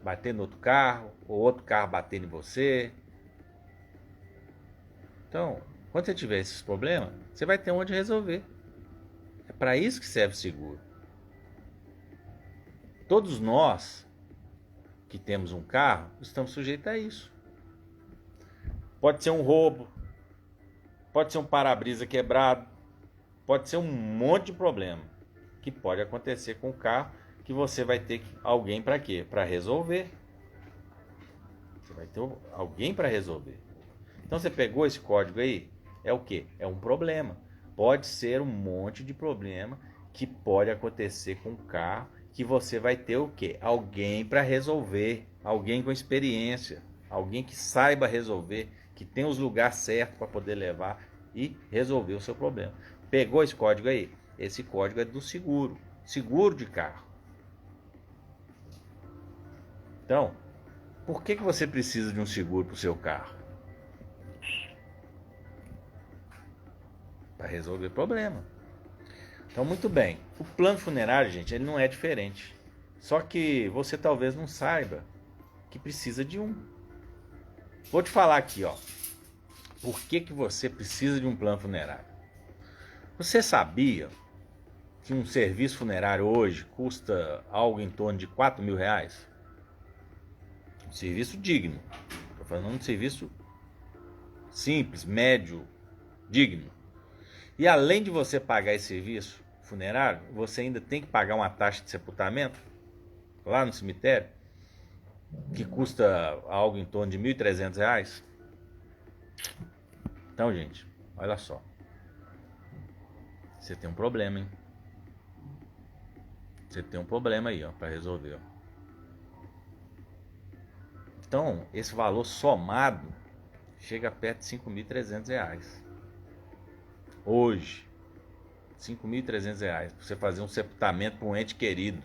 bater no outro carro, ou outro carro bater em você. Então, quando você tiver esses problemas, você vai ter onde resolver. É para isso que serve o seguro. Todos nós que temos um carro, estamos sujeitos a isso. Pode ser um roubo, pode ser um para-brisa quebrado, pode ser um monte de problema que pode acontecer com o carro, que você vai ter alguém para quê? Para resolver. Você vai ter alguém para resolver. Então você pegou esse código aí, é o quê? É um problema. Pode ser um monte de problema que pode acontecer com o carro, que você vai ter o quê? Alguém para resolver, alguém com experiência, alguém que saiba resolver, que tem os lugares certos para poder levar e resolver o seu problema. Pegou esse código aí? Esse código é do seguro, seguro de carro. Então, por que você precisa de um seguro para o seu carro? Para resolver problema. Então, muito bem. O plano funerário, gente, ele não é diferente. Só que você talvez não saiba que precisa de um. Vou te falar aqui, ó. Por que você precisa de um plano funerário? Você sabia que um serviço funerário hoje custa algo em torno de R$4.000? Um serviço digno. Estou falando de serviço simples, médio, digno. E além de você pagar esse serviço funerário, você ainda tem que pagar uma taxa de sepultamento? lá no cemitério, que custa algo em torno de R$ 1.300. Então, gente, olha só. Você tem um problema, hein? Você tem um problema aí, ó, para resolver. Ó. Então, esse valor somado chega perto de R$ 5.300. Hoje, R$ 5.300 para você fazer um sepultamento para um ente querido.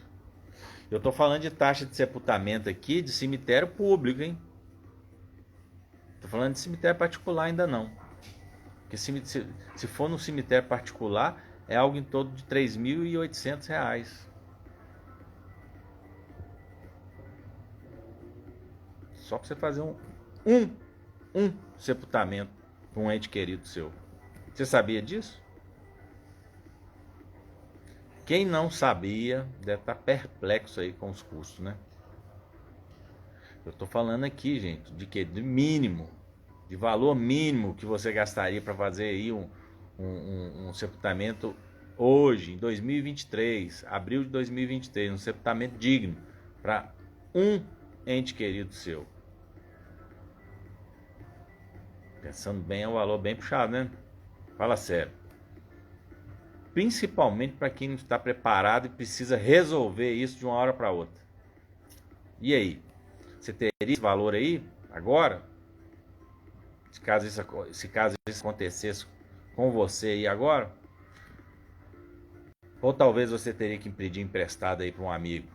Eu tô falando de taxa de sepultamento aqui de cemitério público, hein? Tô falando de cemitério particular ainda não. Porque se for no cemitério particular, é algo em torno de R$ 3.800. Só para você fazer um sepultamento para um ente querido seu. Você sabia disso? Quem não sabia deve estar perplexo aí com os custos, né? Eu estou falando aqui, gente, de que? De mínimo, de valor mínimo que você gastaria para fazer aí um sepultamento hoje, em 2023, abril de 2023, um sepultamento digno para um ente querido seu. Pensando bem, é um valor bem puxado, né? Fala sério. Principalmente para quem não está preparado e precisa resolver isso de uma hora para outra. E aí? Você teria esse valor aí agora? Se caso isso acontecesse com você aí agora? Ou talvez você teria que pedir emprestado aí para um amigo,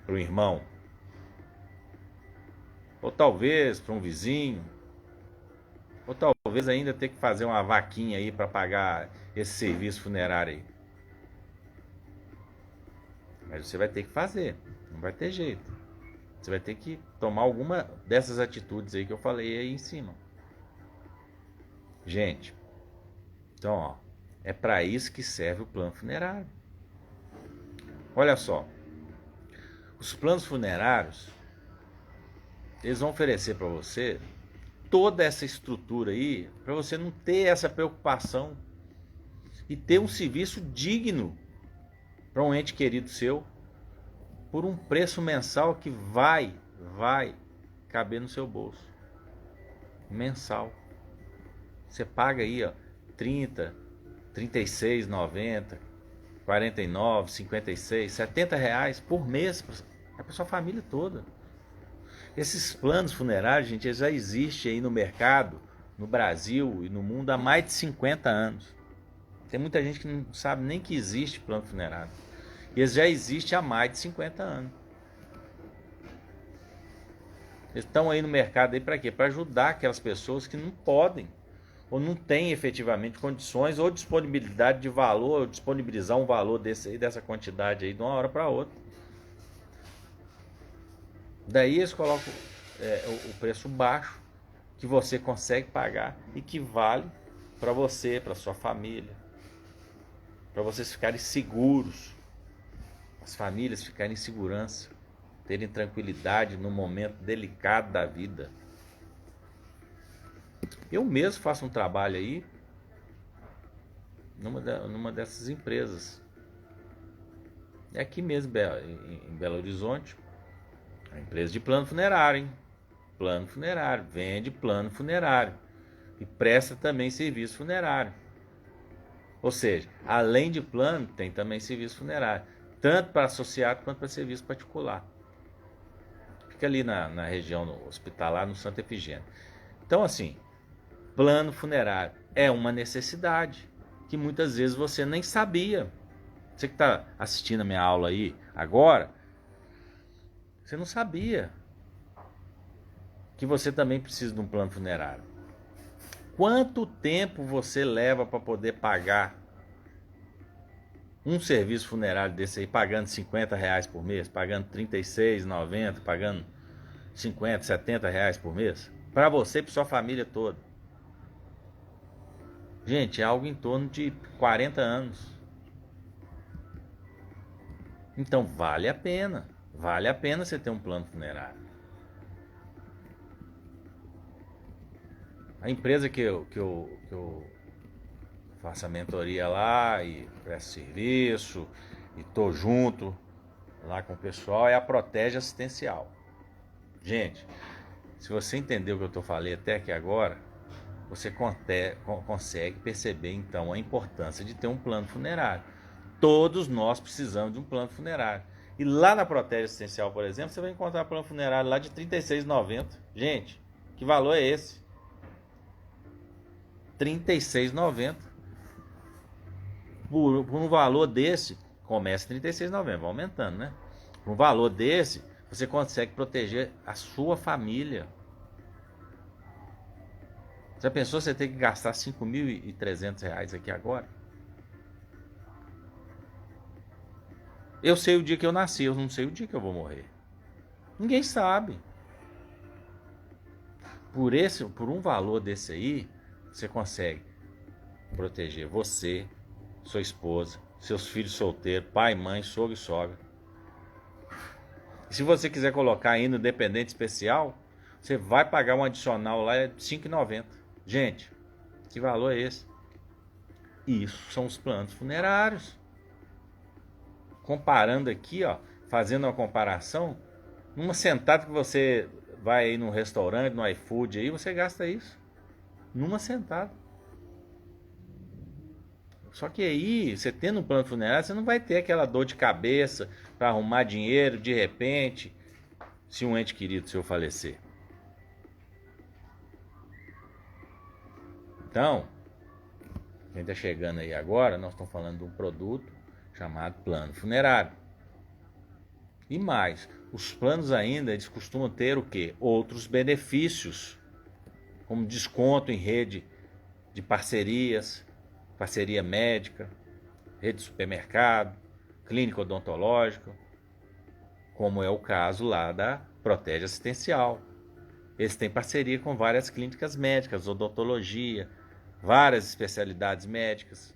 para um irmão? Ou talvez para um vizinho? Ou talvez ainda ter que fazer uma vaquinha aí para pagar esse serviço funerário aí. Mas você vai ter que fazer, não vai ter jeito. Você vai ter que tomar alguma dessas atitudes aí que eu falei aí em cima. Gente, então ó, é para isso que serve o plano funerário. Olha só, os planos funerários, eles vão oferecer para você toda essa estrutura aí, para você não ter essa preocupação e ter um serviço digno para um ente querido seu, por um preço mensal que vai caber no seu bolso. Mensal. Você paga aí, ó, 30, 36, 90, 49, 56, R$ 70 por mês, é para sua família toda. Esses planos funerários, gente, eles já existem aí no mercado, no Brasil e no mundo há mais de 50 anos. Tem muita gente que não sabe nem que existe plano funerário. E eles já existem há mais de 50 anos. Eles estão aí no mercado aí para quê? Para ajudar aquelas pessoas que não podem ou não têm efetivamente condições ou disponibilidade de valor, ou disponibilizar um valor dessa quantidade aí de uma hora para outra. Daí eles colocam o preço baixo que você consegue pagar e que vale para você, para sua família, para vocês ficarem seguros, as famílias ficarem em segurança, terem tranquilidade no momento delicado da vida. Eu mesmo faço um trabalho aí numa dessas empresas. É aqui mesmo em Belo Horizonte. A empresa de plano funerário, hein? Plano funerário, vende plano funerário e presta também serviço funerário. Ou seja, além de plano, tem também serviço funerário, tanto para associado quanto para serviço particular. Fica ali na região hospitalar, no Santa Efigênia. Então, assim, plano funerário é uma necessidade que muitas vezes você nem sabia. Você que está assistindo a minha aula aí agora, você não sabia que você também precisa de um plano funerário. Quanto tempo você leva para poder pagar um serviço funerário desse aí, pagando R$ 50 por mês, pagando R$36,90, pagando R$50, R$70 por mês? Para você e para sua família toda. Gente, é algo em torno de 40 anos. Então vale a pena. Vale a pena você ter um plano funerário. A empresa que eu faço a mentoria lá e presto serviço e tô junto lá com o pessoal é a Protege Assistencial. Gente, se você entendeu o que eu falei até aqui agora, você consegue perceber então a importância de ter um plano funerário. Todos nós precisamos de um plano funerário. E lá na Protege Assistencial, por exemplo, você vai encontrar plano funerário lá de R$ 36,90. Gente, que valor é esse? R$ 36,90. Por um valor desse, começa R$ 36,90, vai aumentando, né? Por um valor desse, você consegue proteger a sua família. Já pensou você ter que gastar R$ 5.300 aqui agora? Eu sei o dia que eu nasci, eu não sei o dia que eu vou morrer. Ninguém sabe. Por um valor desse aí, você consegue proteger você, sua esposa, seus filhos solteiros, pai, mãe, sogro e sogra. E se você quiser colocar ainda no dependente especial, você vai pagar um adicional lá de R$ 5,90. Gente, que valor é esse? Isso são os planos funerários. Comparando aqui, ó, fazendo uma comparação, numa sentada que você vai aí num restaurante, no iFood aí, você gasta isso. Numa sentada. Só que aí, você tendo um plano funerário, você não vai ter aquela dor de cabeça para arrumar dinheiro de repente, se um ente querido seu falecer. Então, quem está chegando aí agora, nós estamos falando de um produto chamado plano funerário. E mais, os planos ainda, eles costumam ter o quê? Outros benefícios, como desconto em rede de parcerias, parceria médica, rede de supermercado, clínica odontológica, como é o caso lá da Protege Assistencial. Eles têm parceria com várias clínicas médicas, odontologia, várias especialidades médicas.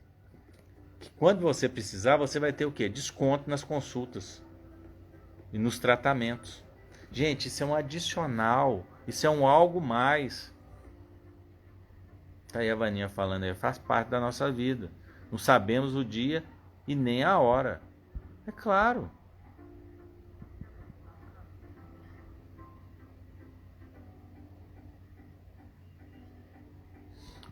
Que quando você precisar, você vai ter o quê? Desconto nas consultas e nos tratamentos. Gente, isso é um adicional, isso é um algo mais. Tá aí a Vaninha falando aí, faz parte da nossa vida. Não sabemos o dia e nem a hora. É claro.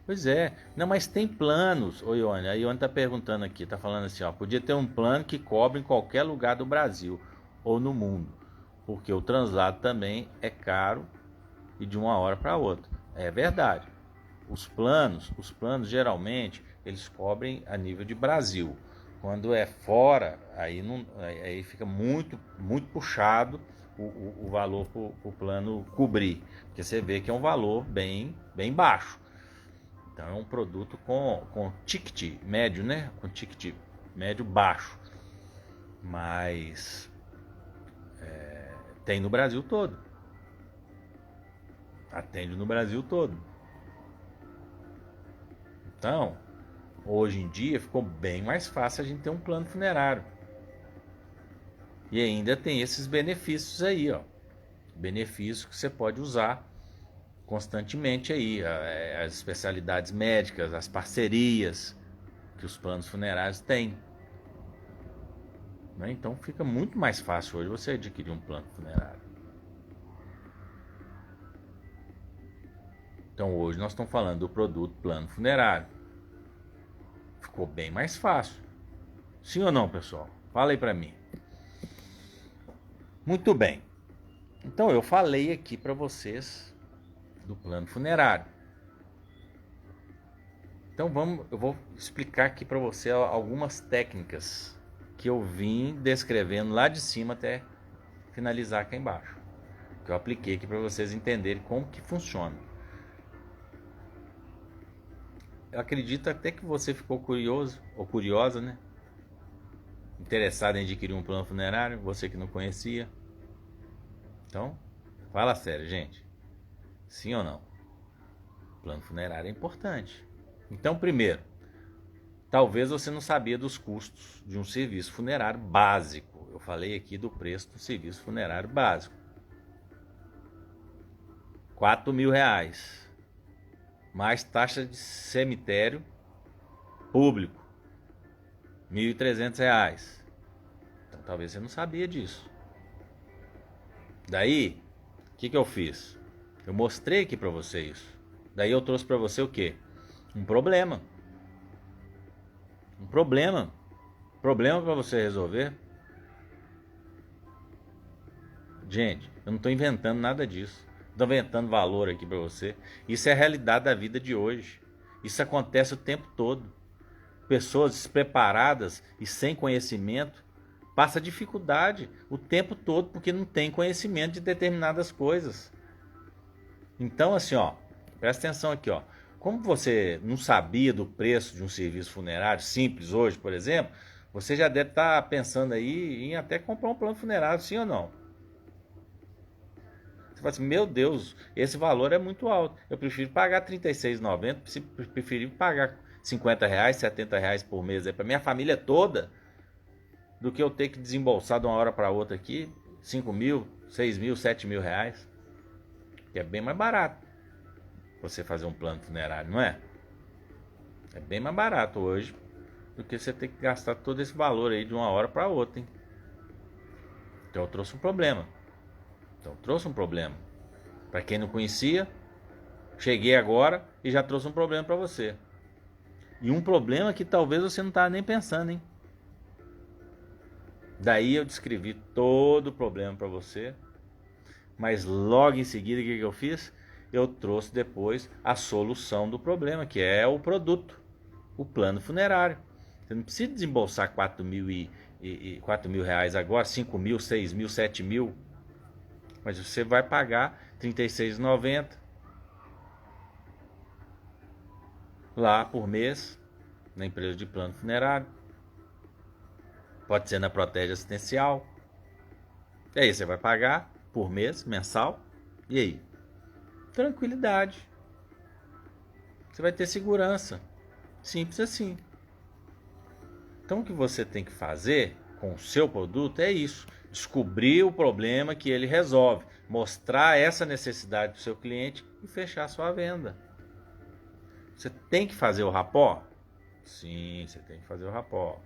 Pois é. Não, mas tem planos, ô Ione. A Ione tá perguntando aqui, tá falando assim, ó, podia ter um plano que cobre em qualquer lugar do Brasil ou no mundo, porque o translado também é caro e de uma hora para outra. É verdade. Os planos geralmente eles cobrem a nível de Brasil. Quando é fora, aí, não, aí fica muito, muito puxado o valor para o plano cobrir, porque você vê que é um valor bem, bem baixo. Então é um produto com ticket médio, né? Com ticket médio baixo, mas tem no Brasil todo. Atende no Brasil todo. Então, hoje em dia ficou bem mais fácil a gente ter um plano funerário. E ainda tem esses benefícios aí, ó. Benefícios que você pode usar constantemente aí. As especialidades médicas, as parcerias que os planos funerários têm. Né? Então fica muito mais fácil hoje você adquirir um plano funerário. Então hoje nós estamos falando do produto plano funerário. Ficou bem mais fácil. Sim ou não, pessoal? Fala aí pra mim. Muito bem. Então eu falei aqui para vocês do plano funerário. Então eu vou explicar aqui para você algumas técnicas que eu vim descrevendo lá de cima até finalizar aqui embaixo. Que eu apliquei aqui para vocês entenderem como que funciona. Eu acredito até que você ficou curioso ou curiosa, né? Interessado em adquirir um plano funerário, você que não conhecia. Então, fala sério, gente. Sim ou não? Plano funerário é importante. Então, primeiro, talvez você não sabia dos custos de um serviço funerário básico. Eu falei aqui do preço do serviço funerário básico. R$ 4.000. Mais taxa de cemitério público. R$ 1.300. Então, Talvez você não sabia disso. Daí, o que eu fiz? Eu mostrei aqui para você isso. Daí eu trouxe para você o quê? Um problema. Um problema. Problema para você resolver. Gente, eu não estou inventando nada disso. Estou inventando valor aqui para você. Isso é a realidade da vida de hoje. Isso acontece o tempo todo. Pessoas despreparadas e sem conhecimento passam dificuldade o tempo todo porque não tem conhecimento de determinadas coisas. Então, assim, ó, presta atenção aqui, ó. Como você não sabia do preço de um serviço funerário simples hoje, por exemplo, você já deve estar pensando aí em até comprar um plano funerário, sim ou não? Você fala assim, meu Deus, esse valor é muito alto. Eu prefiro pagar R$ 36,90, prefiro pagar R$ 50, R$ 70 por mês para minha família toda, do que eu ter que desembolsar de uma hora para outra aqui 5 mil, 6 mil, 7 mil reais. Que é bem mais barato você fazer um plano funerário, não é? É bem mais barato hoje do que você ter que gastar todo esse valor aí de uma hora para outra, hein? Então eu trouxe um problema. Para quem não conhecia, cheguei agora e já trouxe um problema para você. E um problema que talvez você não estava nem pensando, hein? Daí eu descrevi todo o problema para você. Mas logo em seguida, o que eu fiz? Eu trouxe depois a solução do problema, que é o produto, o plano funerário. Você não precisa desembolsar 4 mil reais agora, 5 mil, 6 mil, 7 mil. Mas você vai pagar R$ 36,90 lá por mês, na empresa de plano funerário. Pode ser na Protege Assistencial. E aí você vai pagar por mês, mensal. E aí? Tranquilidade. Você vai ter segurança. Simples assim. Então o que você tem que fazer com o seu produto é isso. Descobrir o problema que ele resolve. Mostrar essa necessidade do seu cliente e fechar a sua venda. Você tem que fazer o rapó? Sim, você tem que fazer o rapó.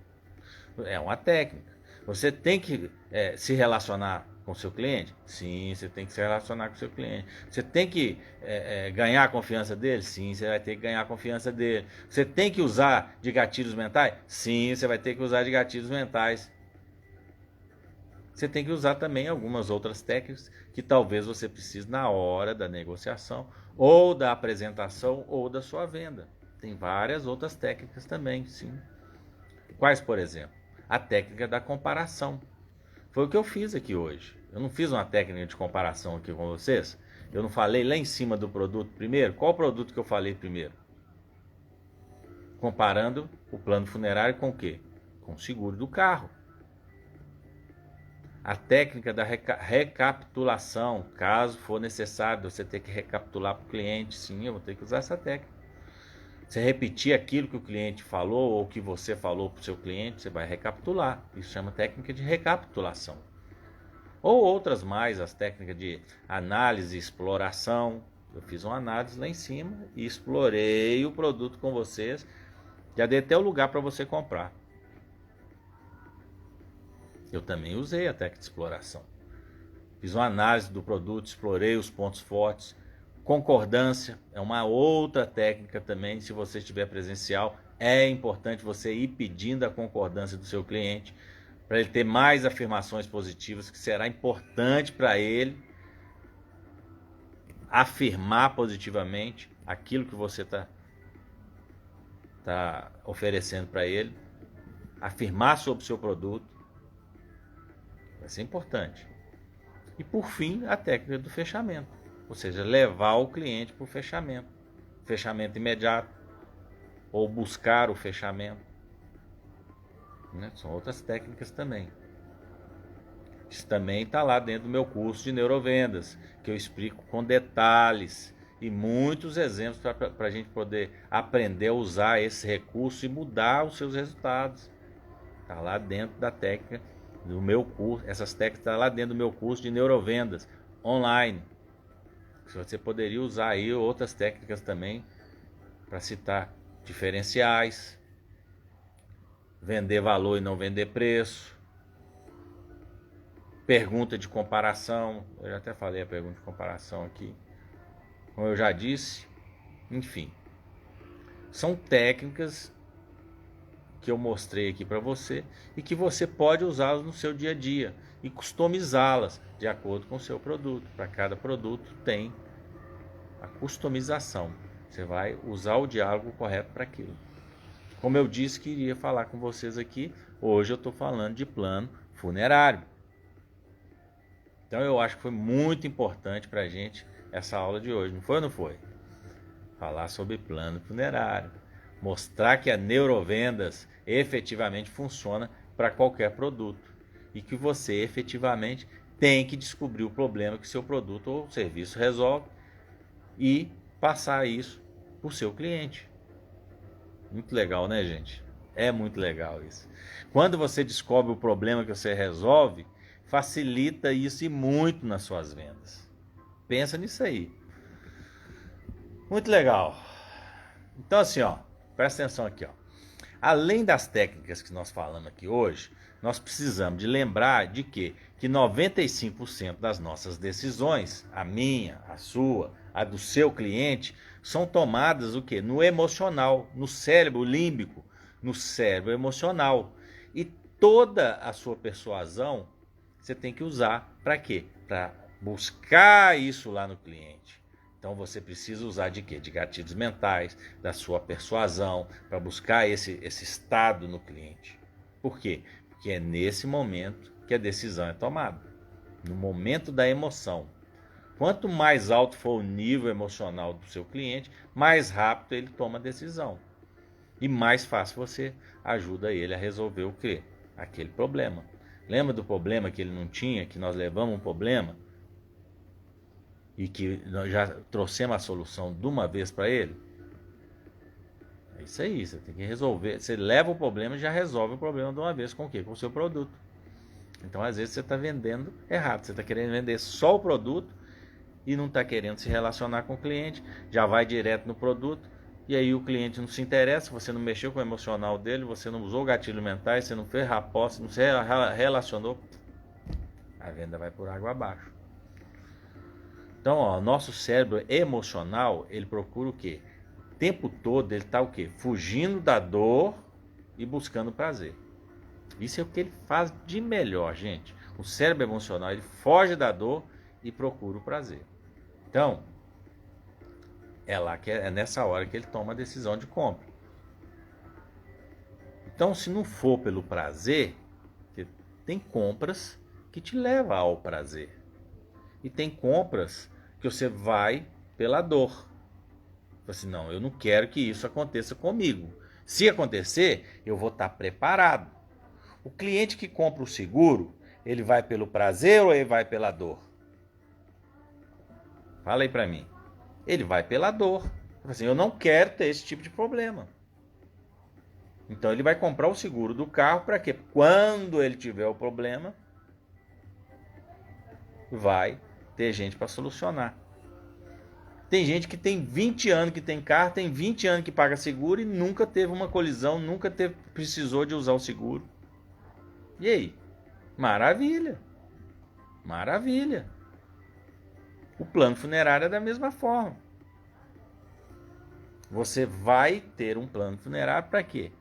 É uma técnica. Você tem que se relacionar com o seu cliente? Sim, você tem que se relacionar com o seu cliente. Você tem que ganhar a confiança dele? Sim, você vai ter que ganhar a confiança dele. Você tem que usar de gatilhos mentais? Sim, você vai ter que usar de gatilhos mentais. Você tem que usar também algumas outras técnicas que talvez você precise na hora da negociação, ou da apresentação, ou da sua venda. Tem várias outras técnicas também, sim. Quais, por exemplo? A técnica da comparação. Foi o que eu fiz aqui hoje. Eu não fiz uma técnica de comparação aqui com vocês. Eu não falei lá em cima do produto primeiro. Qual produto que eu falei primeiro? Comparando o plano funerário com o quê? Com o seguro do carro. A técnica da recapitulação. Caso for necessário você ter que recapitular para o cliente. Sim, eu vou ter que usar essa técnica. Você repetir aquilo que o cliente falou ou que você falou para o seu cliente, você vai recapitular. Isso chama técnica de recapitulação. Ou outras mais, as técnicas de análise e exploração. Eu fiz uma análise lá em cima e explorei o produto com vocês. Já dei até o lugar para você comprar. Eu também usei a técnica de exploração. Fiz uma análise do produto, explorei os pontos fortes. Concordância é uma outra técnica também. Se você estiver presencial, é importante você ir pedindo a concordância do seu cliente para ele ter mais afirmações positivas, que será importante para ele afirmar positivamente aquilo que você está oferecendo para ele, afirmar sobre o seu produto. Vai ser importante. E por fim, a técnica do fechamento. Ou seja, levar o cliente para o fechamento. Fechamento imediato. Ou buscar o fechamento. Né? São outras técnicas também. Isso também está lá dentro do meu curso de neurovendas, que eu explico com detalhes e muitos exemplos para a gente poder aprender a usar esse recurso e mudar os seus resultados. Está lá dentro da técnica do meu curso. Essas técnicas estão lá dentro do meu curso de neurovendas online. Você poderia usar aí outras técnicas também para citar diferenciais, vender valor e não vender preço, pergunta de comparação, eu já até falei a pergunta de comparação aqui, como eu já disse, enfim. São técnicas que eu mostrei aqui para você e que você pode usá-las no seu dia a dia e customizá-las de acordo com o seu produto. Para cada produto tem a customização. Você vai usar o diálogo correto para aquilo. Como eu disse que iria falar com vocês aqui, hoje eu estou falando de plano funerário. Então eu acho que foi muito importante para a gente essa aula de hoje, não foi ou não foi? Falar sobre plano funerário, mostrar que a neurovendas efetivamente funciona para qualquer produto e que você efetivamente tem que descobrir o problema que seu produto ou serviço resolve e passar isso para o seu cliente. Muito legal, né, gente? É muito legal isso. Quando você descobre o problema que você resolve, facilita isso e muito nas suas vendas. Pensa nisso aí. Muito legal. Então assim, ó, presta atenção aqui, ó. Além das técnicas que nós falamos aqui hoje, nós precisamos de lembrar de que 95% das nossas decisões, a minha, a sua, a do seu cliente, são tomadas o quê? No emocional, no cérebro límbico, no cérebro emocional. E toda a sua persuasão você tem que usar para quê? Para buscar isso lá no cliente. Então você precisa usar de quê? De gatilhos mentais, da sua persuasão, para buscar esse estado no cliente. Por quê? Porque é nesse momento que a decisão é tomada. No momento da emoção. Quanto mais alto for o nível emocional do seu cliente, mais rápido ele toma a decisão. E mais fácil você ajuda ele a resolver o quê? Aquele problema. Lembra do problema que ele não tinha, que nós levamos um problema e que nós já trouxemos a solução de uma vez para ele? É isso aí, você tem que resolver. Você leva o problema e já resolve o problema de uma vez com o quê? Com o seu produto. Então, às vezes, você está vendendo errado. Você está querendo vender só o produto e não está querendo se relacionar com o cliente, já vai direto no produto, e aí o cliente não se interessa, você não mexeu com o emocional dele, você não usou gatilho mentais, você não fez raposa, não se relacionou, a venda vai por água abaixo. Então, ó, nosso cérebro emocional, ele procura o quê? O tempo todo ele está o quê? Fugindo da dor e buscando prazer. Isso é o que ele faz de melhor, gente. O cérebro emocional, ele foge da dor e procura o prazer. Então, é nessa hora que ele toma a decisão de compra. Então, se não for pelo prazer, tem compras que te levam ao prazer. E tem compras que você vai pela dor. Assim, não, eu não quero que isso aconteça comigo. Se acontecer, eu vou estar preparado. O cliente que compra o seguro, ele vai pelo prazer ou ele vai pela dor? Fala aí pra mim. Ele vai pela dor. Assim, eu não quero ter esse tipo de problema. Então ele vai comprar o seguro do carro para que quando ele tiver o problema, vai ter gente para solucionar. Tem gente que tem 20 anos que tem carro, tem 20 anos que paga seguro e nunca teve uma colisão, nunca precisou de usar o seguro. E aí? Maravilha. Maravilha. O plano funerário é da mesma forma. Você vai ter um plano funerário para quê?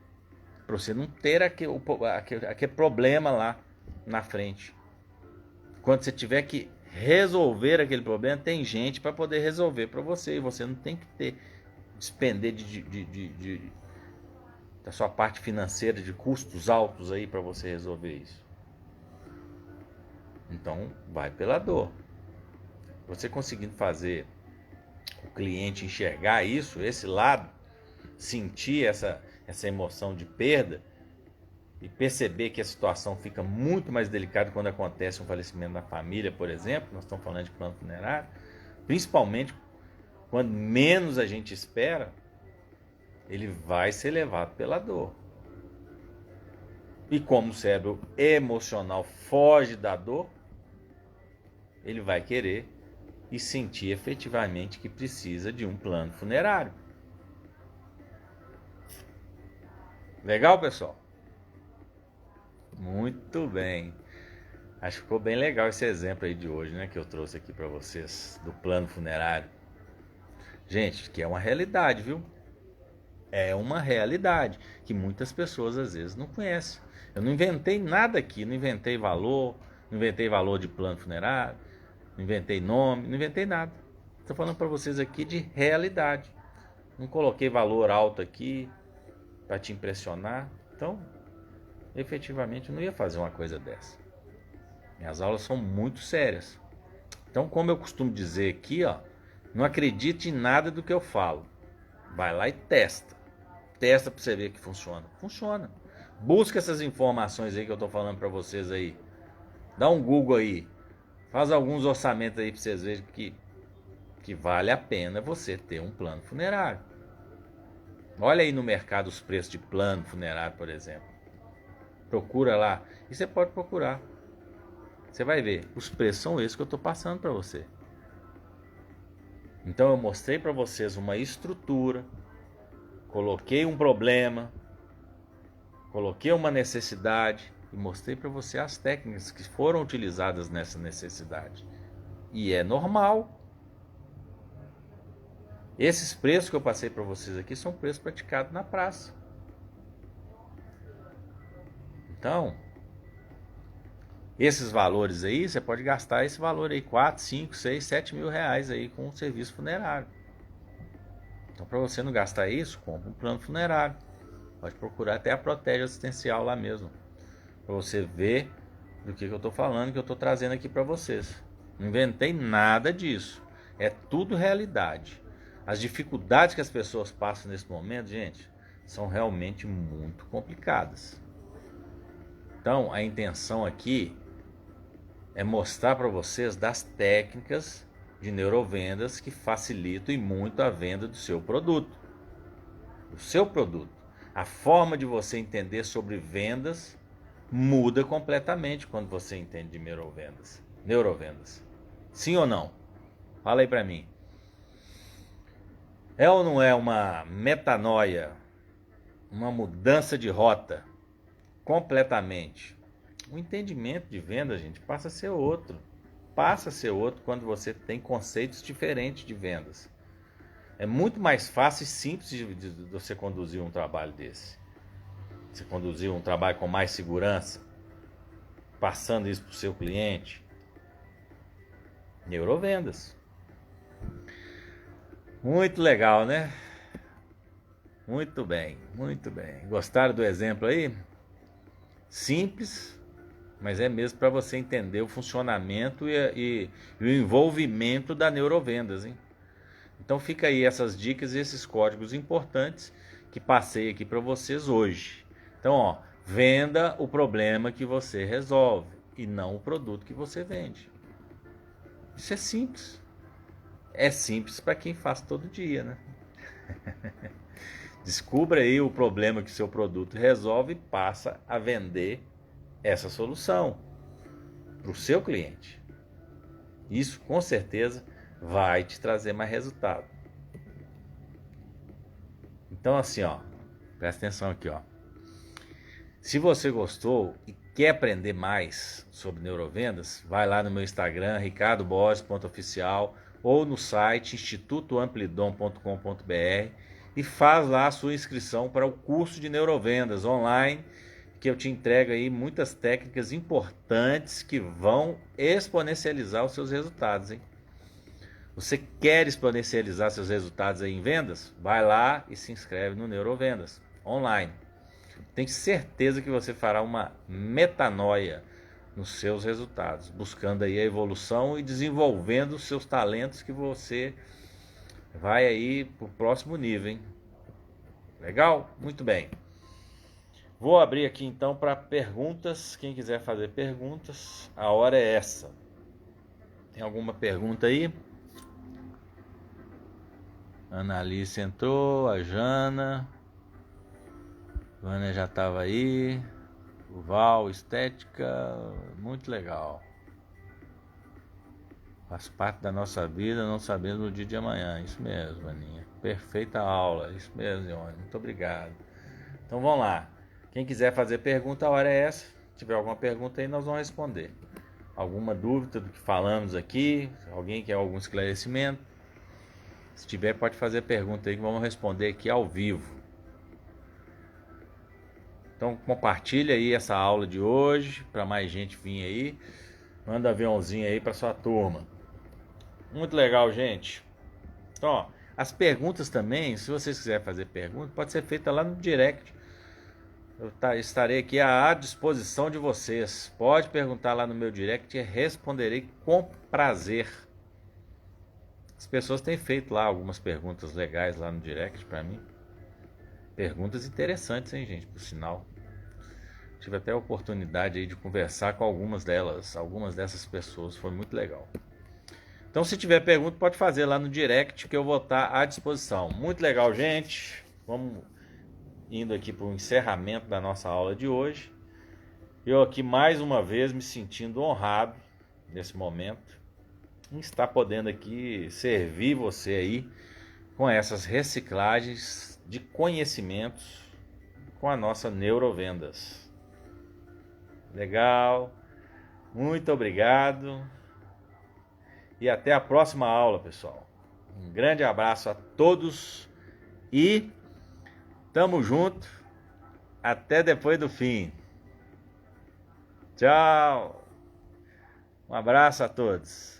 Para você não ter aquele problema lá na frente. Quando você tiver que resolver aquele problema, tem gente para poder resolver para você. E você não tem que despender da sua parte financeira, de custos altos aí para você resolver isso. Então, vai pela dor. Você conseguindo fazer o cliente enxergar isso, esse lado, sentir essa emoção de perda e perceber que a situação fica muito mais delicada quando acontece um falecimento na família, por exemplo, nós estamos falando de plano funerário, principalmente quando menos a gente espera, ele vai ser levado pela dor. E como o cérebro emocional foge da dor, ele vai querer e sentir efetivamente que precisa de um plano funerário. Legal, pessoal? Muito bem. Acho que ficou bem legal esse exemplo aí de hoje, né? Que eu trouxe aqui para vocês, do plano funerário. Gente, que é uma realidade, viu? É uma realidade que muitas pessoas às vezes não conhecem. Eu não inventei nada aqui, não inventei valor de plano funerário, não inventei nome, não inventei nada. Estou falando para vocês aqui de realidade. Não coloquei valor alto aqui para te impressionar. Então, efetivamente, eu não ia fazer uma coisa dessa. Minhas aulas são muito sérias. Então, como eu costumo dizer aqui, ó, não acredite em nada do que eu falo. Vai lá e testa. Testa para você ver que funciona. Funciona. Busca essas informações aí que eu estou falando para vocês aí. Dá um Google aí. Faz alguns orçamentos aí para vocês verem que vale a pena você ter um plano funerário. Olha aí no mercado os preços de plano funerário, por exemplo. Procura lá. E você pode procurar. Você vai ver. Os preços são esses que eu estou passando para você. Então eu mostrei para vocês uma estrutura. Coloquei um problema. Coloquei uma necessidade. E mostrei para você as técnicas que foram utilizadas nessa necessidade. E é normal. Esses preços que eu passei para vocês aqui são preços praticados na praça. Então, esses valores aí, você pode gastar esse valor aí, 4, 5, 6, 7 mil reais aí com um serviço funerário. Então, para você não gastar isso, compra um plano funerário. Pode procurar até a Protege Assistencial lá mesmo. Para você ver do que eu estou falando, que eu estou trazendo aqui para vocês. Não inventei nada disso. É tudo realidade. As dificuldades que as pessoas passam nesse momento, gente, são realmente muito complicadas. Então, a intenção aqui é mostrar para vocês das técnicas de neurovendas que facilitam e muito a venda do seu produto. O seu produto. A forma de você entender sobre vendas muda completamente quando você entende de neurovendas. Neurovendas. Sim ou não? Fala aí para mim. É ou não é uma metanoia, uma mudança de rota completamente? O entendimento de venda, gente, passa a ser outro. Passa a ser outro quando você tem conceitos diferentes de vendas. É muito mais fácil e simples de você conduzir um trabalho desse. Você conduzir um trabalho com mais segurança, passando isso para o seu cliente. Neurovendas. Muito legal, né? Muito bem, muito bem. Gostaram do exemplo aí? Simples, mas é mesmo para você entender o funcionamento e o envolvimento da neurovendas, hein? Então fica aí essas dicas e esses códigos importantes que passei aqui para vocês hoje. Então, ó, venda o problema que você resolve e não o produto que você vende. Isso é simples. É simples para quem faz todo dia, né? Descubra aí o problema que seu produto resolve e passa a vender essa solução para o seu cliente. Isso com certeza vai te trazer mais resultado. Então assim, ó, presta atenção aqui, ó. Se você gostou e quer aprender mais sobre neurovendas, vai lá no meu Instagram, ricardoborges.oficial, ou no site institutoamplidom.com.br e faz lá a sua inscrição para o curso de neurovendas online, que eu te entrego aí muitas técnicas importantes que vão exponencializar os seus resultados, hein? Você quer exponencializar seus resultados aí em vendas? Vai lá e se inscreve no Neurovendas online. Tenho certeza que você fará uma metanoia nos seus resultados, buscando aí a evolução e desenvolvendo os seus talentos, que você vai aí para o próximo nível, hein? Legal? Muito bem. Vou abrir aqui então para perguntas. Quem quiser fazer perguntas, a hora é essa. Tem alguma pergunta aí? Ana Alice entrou, a Jana. Vânia já estava aí. O Val, estética, muito legal. Faz parte da nossa vida, não sabendo no dia de amanhã. Isso mesmo, Aninha. Perfeita aula. Isso mesmo, Ione. Muito obrigado. Então vamos lá. Quem quiser fazer pergunta, a hora é essa. Se tiver alguma pergunta aí, nós vamos responder. alguma dúvida do que falamos aqui, alguém quer algum esclarecimento, se tiver pode fazer pergunta aí que vamos responder aqui ao vivo. Então compartilha aí essa aula de hoje para mais gente vir aí, manda aviãozinho aí para sua turma. Muito legal, gente. Então, ó, as perguntas também, se vocês quiserem fazer pergunta, pode ser feita lá no direct. Eu estarei aqui à disposição de vocês. Pode perguntar lá no meu direct e responderei com prazer. As pessoas têm feito lá algumas perguntas legais lá no direct para mim. Perguntas interessantes, hein, gente, por sinal. Tive até a oportunidade aí de conversar com algumas dessas pessoas. Foi muito legal. Então, se tiver pergunta, pode fazer lá no direct que eu vou estar à disposição. Muito legal, gente. Vamos indo aqui para o encerramento da nossa aula de hoje. Eu aqui mais uma vez me sentindo honrado nesse momento em estar podendo aqui servir você aí com essas reciclagens de conhecimentos com a nossa Neurovendas. Legal. Muito obrigado. E até a próxima aula, pessoal. Um grande abraço a todos e tamo junto. Até depois do fim. Tchau. Um abraço a todos.